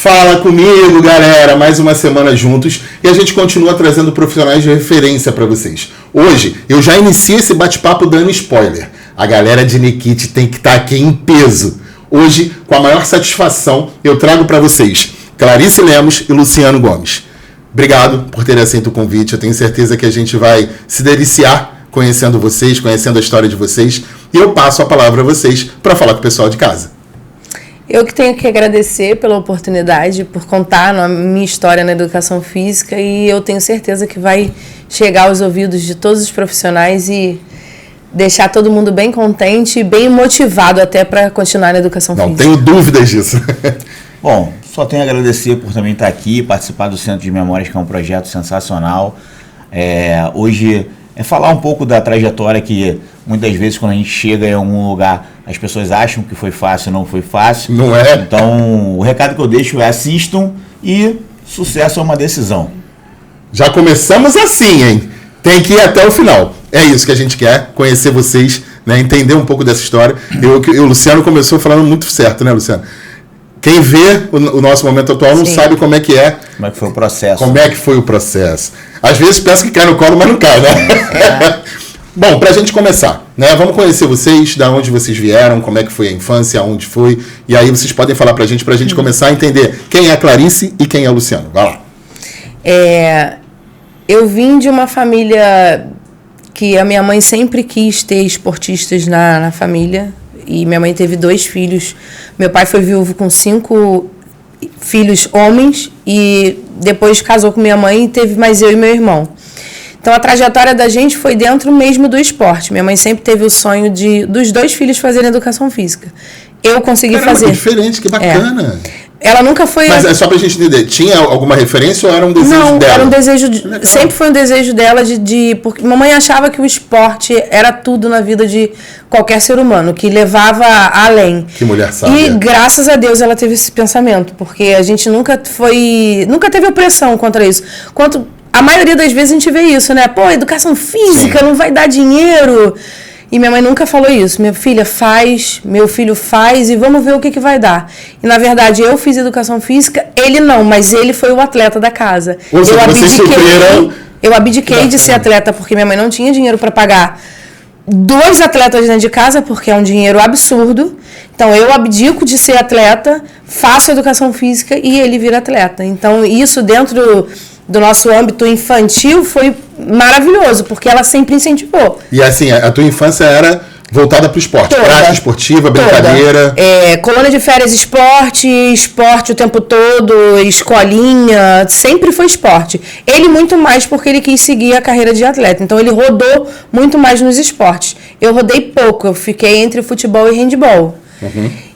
Fala comigo, galera, mais uma semana juntos e a gente continua trazendo profissionais de referência para vocês. Hoje eu já inicio esse bate-papo dando spoiler. A galera de Nikit tem que estar aqui em peso. Hoje, com a maior satisfação, eu trago para vocês Clarice Lemos e Luciano Gomes. Obrigado por terem aceito o convite. Eu tenho certeza que a gente vai se deliciar conhecendo vocês, conhecendo a história de vocês. E eu passo a palavra a vocês para falar com o pessoal de casa. Eu que tenho que agradecer pela oportunidade, por contar a minha história na educação física, e eu tenho certeza que vai chegar aos ouvidos de todos os profissionais e deixar todo mundo bem contente e bem motivado até para continuar na educação física. Não tenho dúvidas disso. Bom, só tenho a agradecer por também estar aqui, participar do Centro de Memórias, que é um projeto sensacional. Hoje é falar um pouco da trajetória que muitas vezes quando a gente chega em algum lugar as pessoas acham que foi fácil, não foi fácil. Não é? Então o recado que eu deixo é assistam e sucesso é uma decisão. Já começamos assim, hein? Tem que ir até o final. É isso que a gente quer, conhecer vocês, né? Entender um pouco dessa história. O Luciano começou falando muito certo, né, Luciano? Quem vê o nosso momento atual não sabe como é que é. Como é que foi o processo. Como é que foi o processo. Às vezes pensa que cai no colo, mas não cai, né? Bom, pra gente começar, né? Vamos conhecer vocês, da onde vocês vieram, como é que foi a infância, aonde foi. E aí vocês podem falar pra gente começar a entender quem é a Clarice e quem é o Luciano. Vai lá. Eu vim de uma família que a minha mãe sempre quis ter esportistas na família. E minha mãe teve 2 filhos. Meu pai foi viúvo com 5 filhos homens e depois casou com minha mãe e teve mais eu e meu irmão. Então a trajetória da gente foi dentro mesmo do esporte. Minha mãe sempre teve o sonho dos 2 filhos fazerem educação física. Eu consegui fazer. Que diferente, que bacana. Ela nunca foi... Mas é só pra gente entender, tinha alguma referência ou era um desejo dela? Não, era um desejo... Sempre foi um desejo dela porque mamãe achava que o esporte era tudo na vida de qualquer ser humano, que levava além. Que mulher sábia. E graças a Deus ela teve esse pensamento, porque a gente nunca teve opressão contra isso. A maioria das vezes a gente vê isso, né? Pô, educação física não vai dar dinheiro... E minha mãe nunca falou isso. Minha filha faz, meu filho faz e vamos ver o que vai dar. E, na verdade, eu fiz educação física, ele não, mas ele foi o atleta da casa. Ou seja, eu abdiquei de ser atleta porque minha mãe não tinha dinheiro para pagar 2 atletas dentro de casa, porque é um dinheiro absurdo. Então, eu abdico de ser atleta, faço educação física e ele vira atleta. Então, isso dentro do nosso âmbito infantil foi maravilhoso, porque ela sempre incentivou. E assim, a tua infância era voltada para o esporte? Prática esportiva, brincadeira? Colônia de férias, esporte o tempo todo, escolinha, sempre foi esporte. Ele muito mais porque ele quis seguir a carreira de atleta, então ele rodou muito mais nos esportes. Eu rodei pouco, eu fiquei entre futebol e handebol.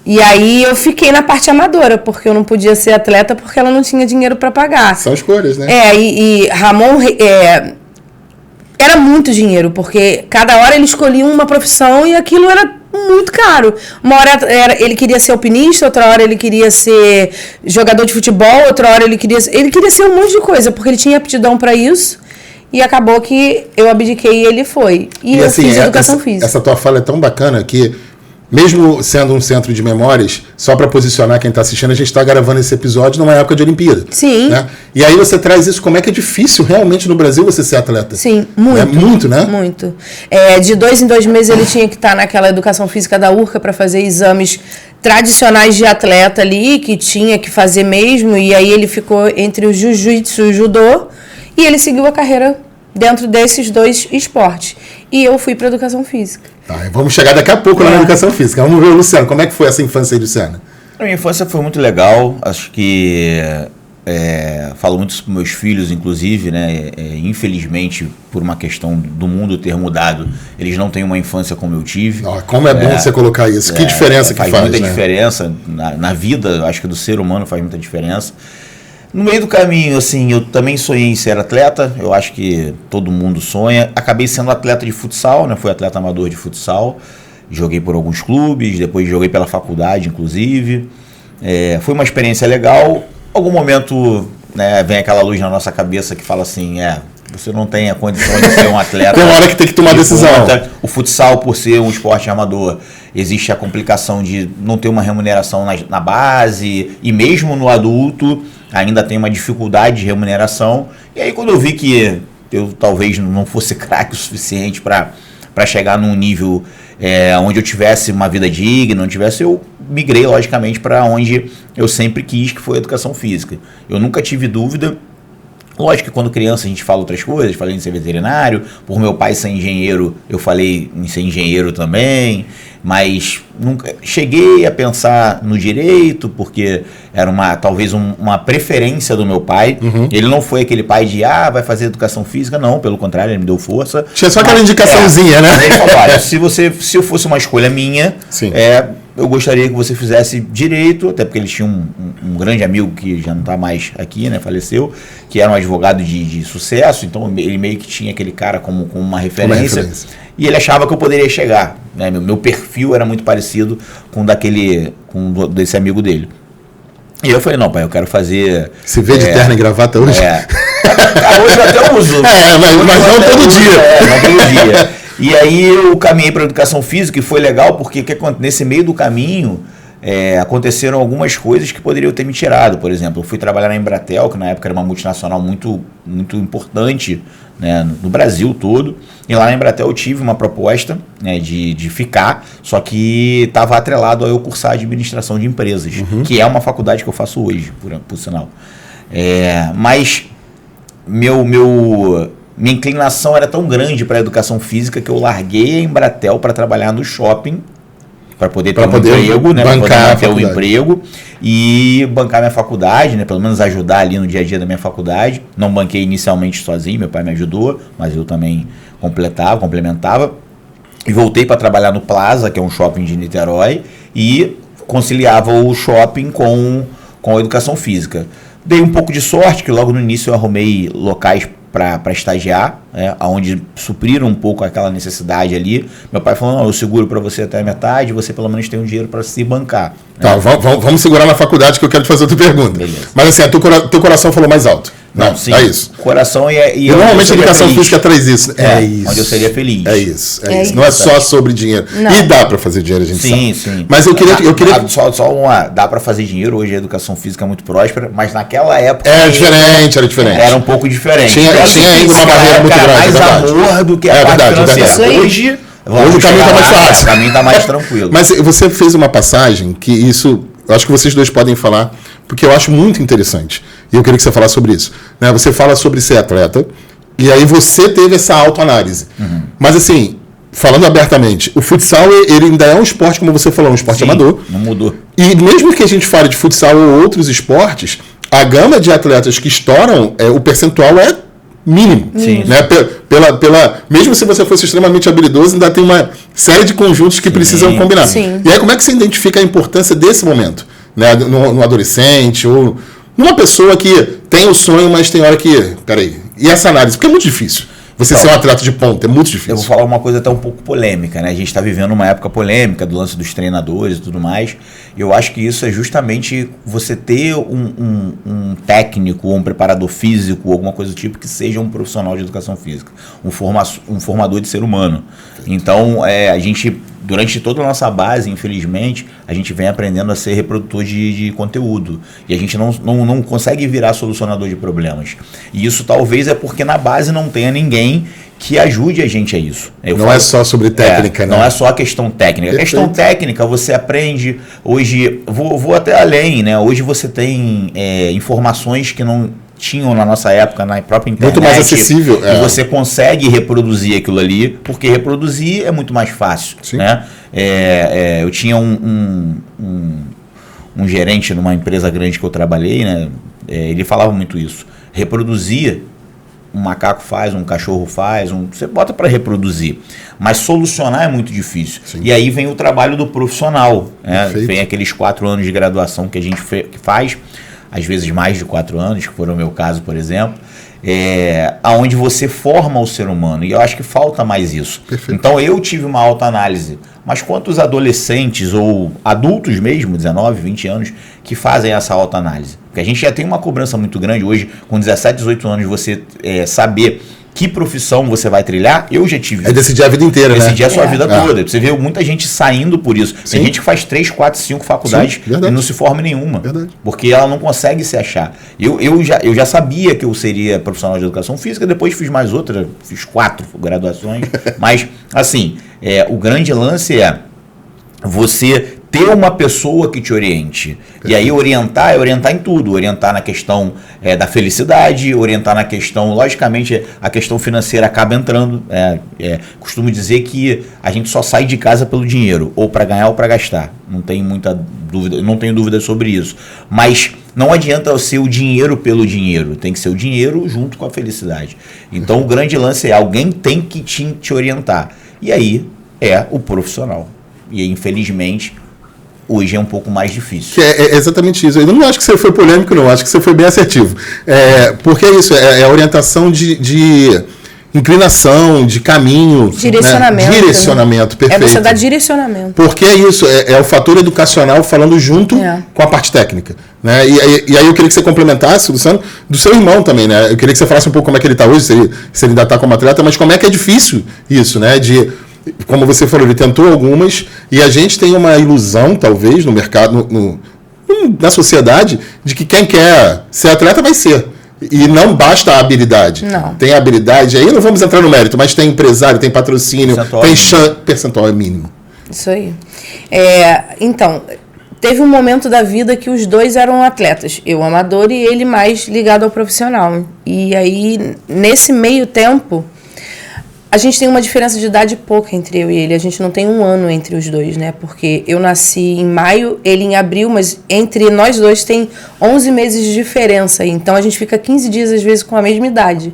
E aí eu fiquei na parte amadora, porque eu não podia ser atleta porque ela não tinha dinheiro para pagar. São escolhas, né? E Ramon... era muito dinheiro, porque cada hora ele escolhia uma profissão e aquilo era muito caro. Uma hora ele queria ser alpinista, outra hora ele queria ser jogador de futebol, outra hora ele queria ser um monte de coisa, porque ele tinha aptidão para isso. E acabou que eu abdiquei e ele foi. E eu assim, fiz educação física. Essa tua fala é tão bacana que, mesmo sendo um centro de memórias, só para posicionar quem está assistindo, a gente está gravando esse episódio numa época de Olimpíada. Sim. Né? E aí você traz isso, como é que é difícil realmente no Brasil você ser atleta. Sim, muito. É muito, né? Muito. De 2 em 2 meses ele tinha que estar naquela educação física da URCA para fazer exames tradicionais de atleta ali, que tinha que fazer mesmo, e aí ele ficou entre o jiu-jitsu e o judô, e ele seguiu a carreira dentro desses 2 esportes. E eu fui para educação física. Tá, vamos chegar daqui a pouco lá na educação física. Vamos ver o Luciano. Como é que foi essa infância aí, Luciano? A minha infância foi muito legal. Acho que falo muito para meus filhos, inclusive, né? Infelizmente, por uma questão do mundo ter mudado, eles não têm uma infância como eu tive. Como é bom você colocar isso. Que diferença que faz, muita diferença na vida, acho que do ser humano faz muita diferença. No meio do caminho, assim, eu também sonhei em ser atleta, eu acho que todo mundo sonha. Acabei sendo atleta de futsal, né? Fui atleta amador de futsal, joguei por alguns clubes, depois joguei pela faculdade, inclusive. Foi uma experiência legal. Algum momento, né, vem aquela luz na nossa cabeça que fala assim, você não tem a condição de ser um atleta. Tem uma hora que tem que tomar decisão. O futsal, por ser um esporte amador, existe a complicação de não ter uma remuneração na base, e mesmo no adulto ainda tem uma dificuldade de remuneração. E aí quando eu vi que eu talvez não fosse craque o suficiente para chegar num nível onde eu tivesse uma vida digna, eu migrei logicamente para onde eu sempre quis, que foi a educação física. Eu nunca tive dúvida. Lógico que quando criança a gente fala outras coisas, falei em ser veterinário, por meu pai ser engenheiro, eu falei em ser engenheiro também, mas nunca cheguei a pensar no direito, porque era talvez uma preferência do meu pai. Ele não foi aquele pai de, vai fazer educação física, não, pelo contrário, ele me deu força. Tinha só aquela indicaçãozinha, né? Ele falou, olha, se eu fosse uma escolha minha, sim, eu gostaria que você fizesse direito, até porque ele tinha um grande amigo que já não está mais aqui, né, faleceu, que era um advogado de sucesso, então ele meio que tinha aquele cara como uma referência, e ele achava que eu poderia chegar, né, meu perfil era muito parecido com desse amigo dele. E eu falei, não, pai, eu quero fazer... Se vê de terno e gravata hoje? Hoje eu até uso. Mas não todo dia. Não todo dia. E aí eu caminhei para a educação física e foi legal porque nesse meio do caminho aconteceram algumas coisas que poderiam ter me tirado. Por exemplo, eu fui trabalhar na Embratel, que na época era uma multinacional muito, muito importante, né, no Brasil todo. E lá na Embratel eu tive uma proposta, né, de ficar, só que estava atrelado a eu cursar administração de empresas, que é uma faculdade que eu faço hoje, por sinal. Mas minha inclinação era tão grande para a educação física que eu larguei a Embratel para trabalhar no shopping, para poder ter um emprego, né, para poder manter o emprego e bancar minha faculdade, né, pelo menos ajudar ali no dia a dia da minha faculdade. Não banquei inicialmente sozinho, meu pai me ajudou, mas eu também complementava. E voltei para trabalhar no Plaza, que é um shopping de Niterói, e conciliava o shopping com a educação física. Dei um pouco de sorte, que logo no início eu arrumei locais para estagiar, onde supriram um pouco aquela necessidade ali. Meu pai falou, não, eu seguro para você até a metade, você pelo menos tem um dinheiro para se bancar. Tá, vamos segurar na faculdade que eu quero te fazer outra pergunta. Beleza. Mas assim, teu coração falou mais alto. Não, sim. É isso. Coração e normalmente a educação física traz isso. Isso. Onde eu seria feliz. É isso. Não é só sobre dinheiro. Não. E dá para fazer dinheiro, a gente sabe. Sim. Mas eu queria... Dá para fazer dinheiro, hoje a educação física é muito próspera, mas naquela época... Era diferente. Era um pouco diferente. Tinha ainda uma barreira muito grande. Mais amor do que a parte financeira. Hoje o caminho está mais fácil. O caminho está mais tranquilo. Mas você fez uma passagem que isso... Eu acho que vocês dois podem falar, porque eu acho muito interessante. E eu queria que você falasse sobre isso. Né? Você fala sobre ser atleta, e aí você teve essa autoanálise. Mas assim, falando abertamente, o futsal ele ainda é um esporte, como você falou, um esporte amador. Não mudou. E mesmo que a gente fale de futsal ou outros esportes, a gama de atletas que estouram, o percentual é mínimo. Sim. Né? Mesmo se você fosse extremamente habilidoso, ainda tem uma série de conjuntos que precisam combinar. Sim. E aí como é que você identifica a importância desse momento? Né? No adolescente ou numa pessoa que tem o sonho, mas tem hora que... Peraí. E essa análise? Porque é muito difícil. Você ser um atleta de ponta é muito difícil. Eu vou falar uma coisa até um pouco polêmica, né? A gente está vivendo uma época polêmica do lance dos treinadores e tudo mais. E eu acho que isso é justamente você ter um técnico, ou um preparador físico, alguma coisa do tipo, que seja um profissional de educação física, um formador de ser humano. Então, a gente, durante toda a nossa base, infelizmente, a gente vem aprendendo a ser reprodutor de conteúdo. E a gente não consegue virar solucionador de problemas. E isso talvez é porque na base não tenha ninguém que ajude a gente a isso. É só sobre técnica, né? Não é só a questão técnica. A questão técnica você aprende. Hoje, vou até além, né? Hoje você tem informações que não tinham na nossa época, na própria internet. Muito mais acessível. E você consegue reproduzir aquilo ali, porque reproduzir é muito mais fácil. Né? Eu tinha um gerente numa empresa grande que eu trabalhei, né? Ele falava muito isso. Reproduzir, um macaco faz, um cachorro faz, você bota para reproduzir. Mas solucionar é muito difícil. Sim. E aí vem o trabalho do profissional. Né? Vem aqueles 4 anos de graduação que a gente faz, às vezes mais de 4 anos, que foram o meu caso, por exemplo, onde você forma o ser humano. E eu acho que falta mais isso. Perfeito. Então eu tive uma autoanálise. Mas quantos adolescentes ou adultos mesmo, 19, 20 anos, que fazem essa autoanálise? Porque a gente já tem uma cobrança muito grande hoje, com 17, 18 anos, você saber que profissão você vai trilhar, eu já tive. É decidir a vida inteira, né? Decidir a sua vida toda. Você vê muita gente saindo por isso. Sim. Tem gente que faz 3, 4, 5 faculdades e não se forma em nenhuma. Verdade. Porque ela não consegue se achar. Eu já sabia que eu seria profissional de educação física, depois fiz mais outra, fiz 4 graduações. Mas, assim, o grande lance é você ter uma pessoa que te oriente. E aí orientar em tudo. Orientar na questão da felicidade, orientar na questão, logicamente, a questão financeira acaba entrando. Costumo dizer que a gente só sai de casa pelo dinheiro, ou para ganhar ou para gastar. Não tenho muita dúvida, não tenho dúvida sobre isso. Mas não adianta ser o dinheiro pelo dinheiro, tem que ser o dinheiro junto com a felicidade. Então o grande lance é alguém tem que te orientar. E aí é o profissional. E infelizmente hoje é um pouco mais difícil. É exatamente isso. Eu não acho que você foi polêmico, não. Acho que você foi bem assertivo. Porque é isso, é a orientação de inclinação, de caminho. Direcionamento. Né? Direcionamento, perfeito. É você dar direcionamento. Porque é isso, é o fator educacional falando junto com a parte técnica. Né? E aí eu queria que você complementasse, Luciano, do seu irmão também, né? Eu queria que você falasse um pouco como é que ele está hoje, se ele ainda está como atleta, mas como é que é difícil isso, né? Como você falou, ele tentou algumas, e a gente tem uma ilusão, talvez, no mercado, na sociedade, de que quem quer ser atleta vai ser. E não basta a habilidade. Não. Tem a habilidade, aí não vamos entrar no mérito, mas tem empresário, tem patrocínio, percentual é mínimo. Isso aí. Então, teve um momento da vida que os dois eram atletas. Eu amador e ele mais ligado ao profissional. E aí, nesse meio tempo, a gente tem uma diferença de idade pouca entre eu e ele. A gente não tem um ano entre os dois, né? Porque eu nasci em maio, ele em abril, mas entre nós dois tem 11 meses de diferença. Então a gente fica 15 dias, às vezes, com a mesma idade.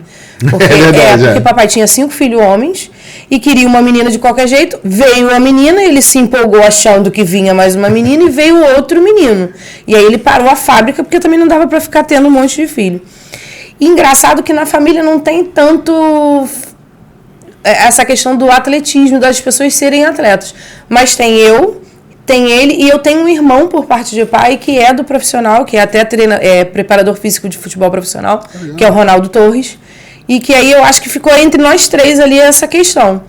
Porque, porque papai tinha 5 filhos homens e queria uma menina de qualquer jeito. Veio a menina, ele se empolgou achando que vinha mais uma menina e veio outro menino. E aí ele parou a fábrica porque também não dava para ficar tendo um monte de filho. E engraçado que na família não tem tanto essa questão do atletismo, das pessoas serem atletas. Mas tem ele e eu tenho um irmão por parte de pai que é do profissional, que é até preparador físico de futebol profissional, que é o Ronaldo Torres. E que aí eu acho que ficou entre nós três ali essa questão.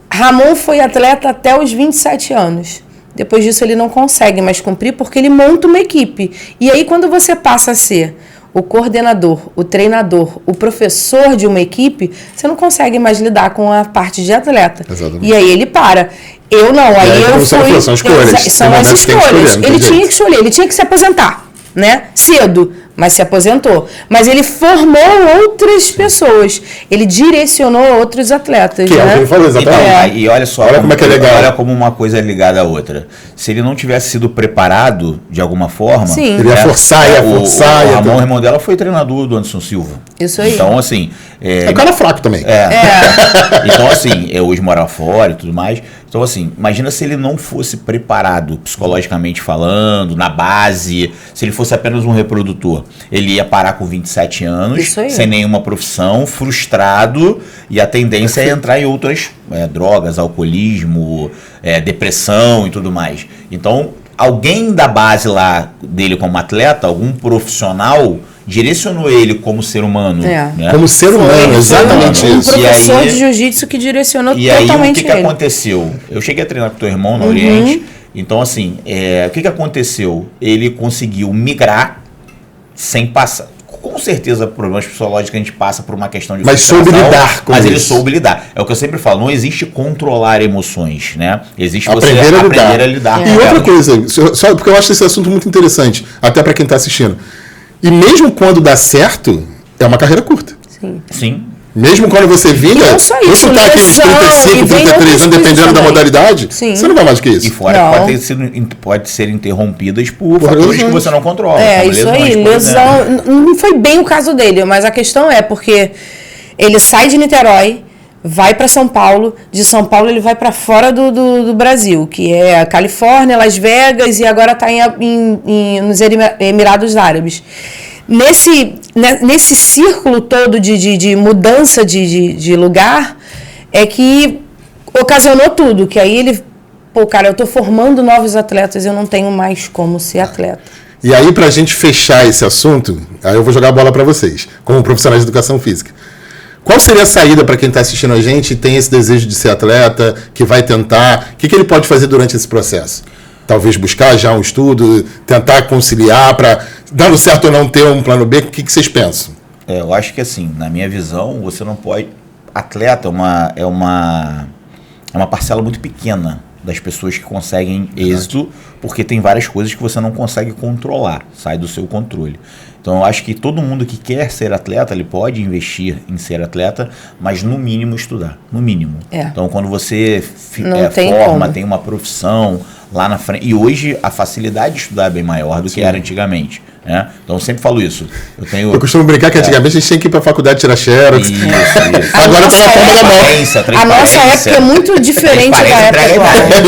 Ramon foi atleta até os 27 anos. Depois disso ele não consegue mais cumprir porque ele monta uma equipe. E aí quando você passa a ser o coordenador, o treinador, o professor de uma equipe, você não consegue mais lidar com a parte de atleta. Exatamente. E aí ele para. Eu não, aí eu fui... São escolhas. São as escolhas. Ele tinha que escolher, ele tinha que se aposentar, né? Cedo, mas se aposentou. Mas ele formou outras pessoas. Ele direcionou outros atletas. Que né? é o que ele falou, exatamente. E olha só, olha como é que é legal. Olha como uma coisa é ligada à outra. Se ele não tivesse sido preparado de alguma forma... Sim. Ele ia forçar. O Ramon, irmão dela, foi treinador do Anderson Silva. Isso aí. Então, assim... É um cara fraco também. Então, assim, hoje mora fora e tudo mais. Então, assim, imagina se ele não fosse preparado, psicologicamente falando, na base, se ele fosse apenas um reprodutor. Ele ia parar com 27 anos, sem nenhuma profissão, frustrado, e a tendência é entrar em outras drogas, alcoolismo, depressão e tudo mais. Então, alguém da base lá dele como atleta, algum profissional, direcionou ele como ser humano. Né? Como ser humano, exatamente isso. Um professor de jiu-jitsu que direcionou totalmente ele. E aí, o que aconteceu? Eu cheguei a treinar com teu irmão na Oriente, então, assim, o que aconteceu? Ele conseguiu migrar sem passar. Com certeza, problemas psicológicos a gente passa por uma questão de mas soube lidar com isso. Mas ele soube lidar. É o que eu sempre falo, não existe controlar emoções, né? Existe aprender você aprender a lidar com E outra elas. coisa, só porque eu acho esse assunto muito interessante, até para quem está assistindo. E mesmo quando dá certo, é uma carreira curta. Sim. Mesmo quando você vinga, você está aqui nos 35, 33 anos, dependendo da modalidade, você não vai mais do que isso. E fora pode ser interrompidas por fatores que você não controla. Isso aí, lesão. Não foi bem o caso dele, mas a questão é porque ele sai de Niterói, vai para São Paulo, de São Paulo ele vai para fora do Brasil, que é a Califórnia, Las Vegas, e agora está nos Emirados Árabes. Nesse círculo todo de mudança de lugar, é que ocasionou tudo, que aí ele, eu tô formando novos atletas, eu não tenho mais como ser atleta. E aí, pra gente fechar esse assunto, aí eu vou jogar a bola para vocês, como profissionais de educação física. Qual seria a saída para quem está assistindo a gente e tem esse desejo de ser atleta, que vai tentar? O que ele pode fazer durante esse processo? Talvez buscar já um estudo, tentar conciliar para, dando certo ou não, ter um plano B. O que vocês pensam? Eu acho que assim, na minha visão, você não pode... Atleta é uma parcela muito pequena das pessoas que conseguem êxito, porque tem várias coisas que você não consegue controlar, sai do seu controle. Então eu acho que todo mundo que quer ser atleta, ele pode investir em ser atleta, mas no mínimo estudar, no mínimo. Então quando você tem uma profissão lá na frente, e hoje a facilidade de estudar é bem maior do que era antigamente. Né? Então eu sempre falo isso. Eu costumo brincar que antigamente a gente tinha que ir para a faculdade tirar xerox. Isso. Agora tá na palma da mão. A nossa época é muito diferente da época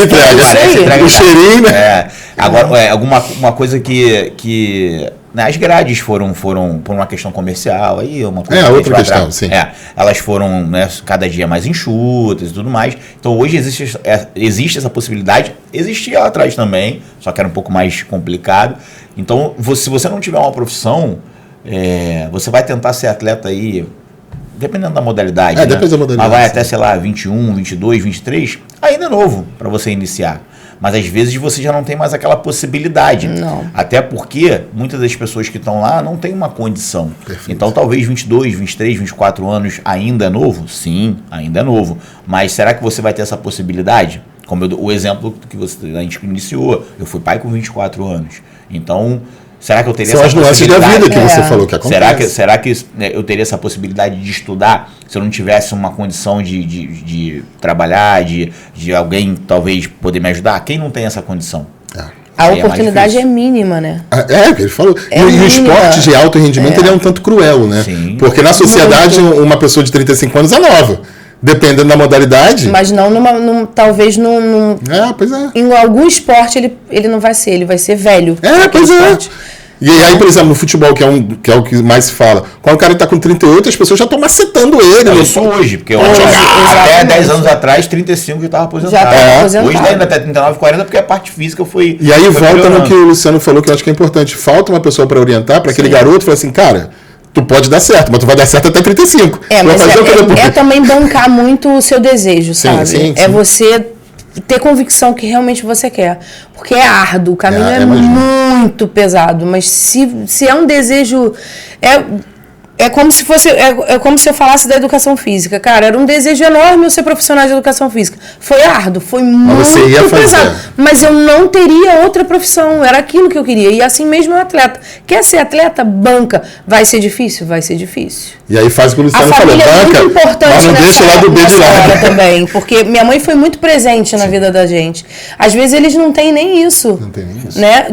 atual. O cheirinho, né? Agora, uma coisa que né, as grades foram por uma questão comercial, aí uma coisa outra questão, sim. Elas foram, né, cada dia mais enxutas e tudo mais. Então hoje existe essa possibilidade. Existia lá atrás também, só que era um pouco mais complicado. Então, se você não tiver uma profissão, você vai tentar ser atleta aí, dependendo da modalidade, né? Depende da modalidade. Mas vai até, sei lá, 21, 22, 23, ainda é novo para você iniciar. Mas às vezes você já não tem mais aquela possibilidade. Não. Até porque muitas das pessoas que estão lá não têm uma condição. Perfeito. Então talvez 22, 23, 24 anos ainda é novo? Sim, ainda é novo. Mas será que você vai ter essa possibilidade? Como o exemplo que a gente iniciou, eu fui pai com 24 anos. Então, será que eu teria essa possibilidade? São as nuances da vida que você falou que acontece. Será que eu teria essa possibilidade de estudar se eu não tivesse uma condição de trabalhar, de alguém talvez poder me ajudar? Quem não tem essa condição? A oportunidade é mínima, né? Ele falou. E o esporte de alto rendimento ele é um tanto cruel, né? Sim. Porque na sociedade uma pessoa de 35 anos é nova. Dependendo da modalidade. Mas não talvez num. Pois é. Em algum esporte ele não vai ser, ele vai ser velho. Pois esporte. E aí, por exemplo, no futebol, que é o que mais se fala, quando o cara está com 38, as pessoas já estão macetando ele. Isso hoje, porque até 10 anos atrás, 35 já estava aposentado. Já estava aposentado. Hoje ainda até 39, 40, porque a parte física foi... E aí volta no que o Luciano falou, que eu acho que é importante. Falta uma pessoa para orientar, para aquele garoto, falar assim, cara... Tu pode dar certo, mas tu vai dar certo até 35. Mas também bancar muito o seu desejo, sabe? Sim. Você ter convicção que realmente você quer. Porque é árduo, o caminho é muito pesado. Mas se é um desejo... É como se fosse. É como se eu falasse da educação física. Cara, era um desejo enorme eu ser profissional de educação física. Foi árduo, foi muito pesado. Mas eu não teria outra profissão. Era aquilo que eu queria. E assim mesmo é um atleta. Quer ser atleta? Banca. Vai ser difícil? Vai ser difícil. E aí faz o que o Luciano falou. Banca, é muito importante, mas não deixa lá do B de lado também. Porque minha mãe foi muito presente na vida da gente. Às vezes eles não têm nem isso. Não tem nem isso. Né?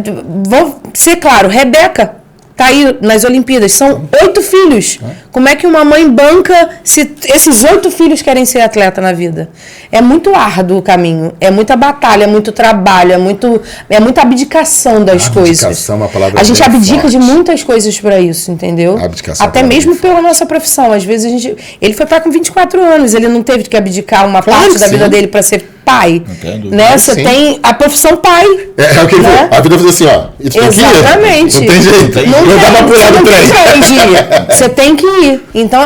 Vou ser claro, Rebeca tá aí nas Olimpíadas, são 8 filhos. Como é que uma mãe banca se esses 8 filhos querem ser atleta na vida? É muito árduo o caminho, é muita batalha, é muito trabalho, é muita abdicação das coisas. Abdicação é uma palavra a gente abdica forte. De muitas coisas para isso, entendeu? Abdicação até mesmo pela nossa profissão. Às vezes ele foi pai com 24 anos, ele não teve que abdicar uma parte da vida dele para ser pai, né? Você tem a profissão pai. É o que ele falou. A vida faz assim, ó. Exatamente. Não tem jeito. Não dá pra pular do trem. Você tem que ir. Então,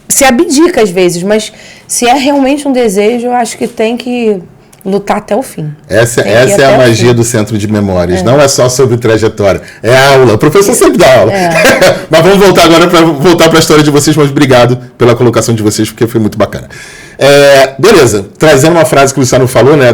você abdica às vezes, mas se é realmente um desejo, eu acho que tem que lutar até o fim. Essa é a magia do Centro de Memórias. Não é só sobre trajetória. É aula. O professor sempre dá aula. Mas vamos voltar agora para a história de vocês. Mas obrigado pela colocação de vocês, porque foi muito bacana. Beleza. Trazendo uma frase que o Luciano falou, né?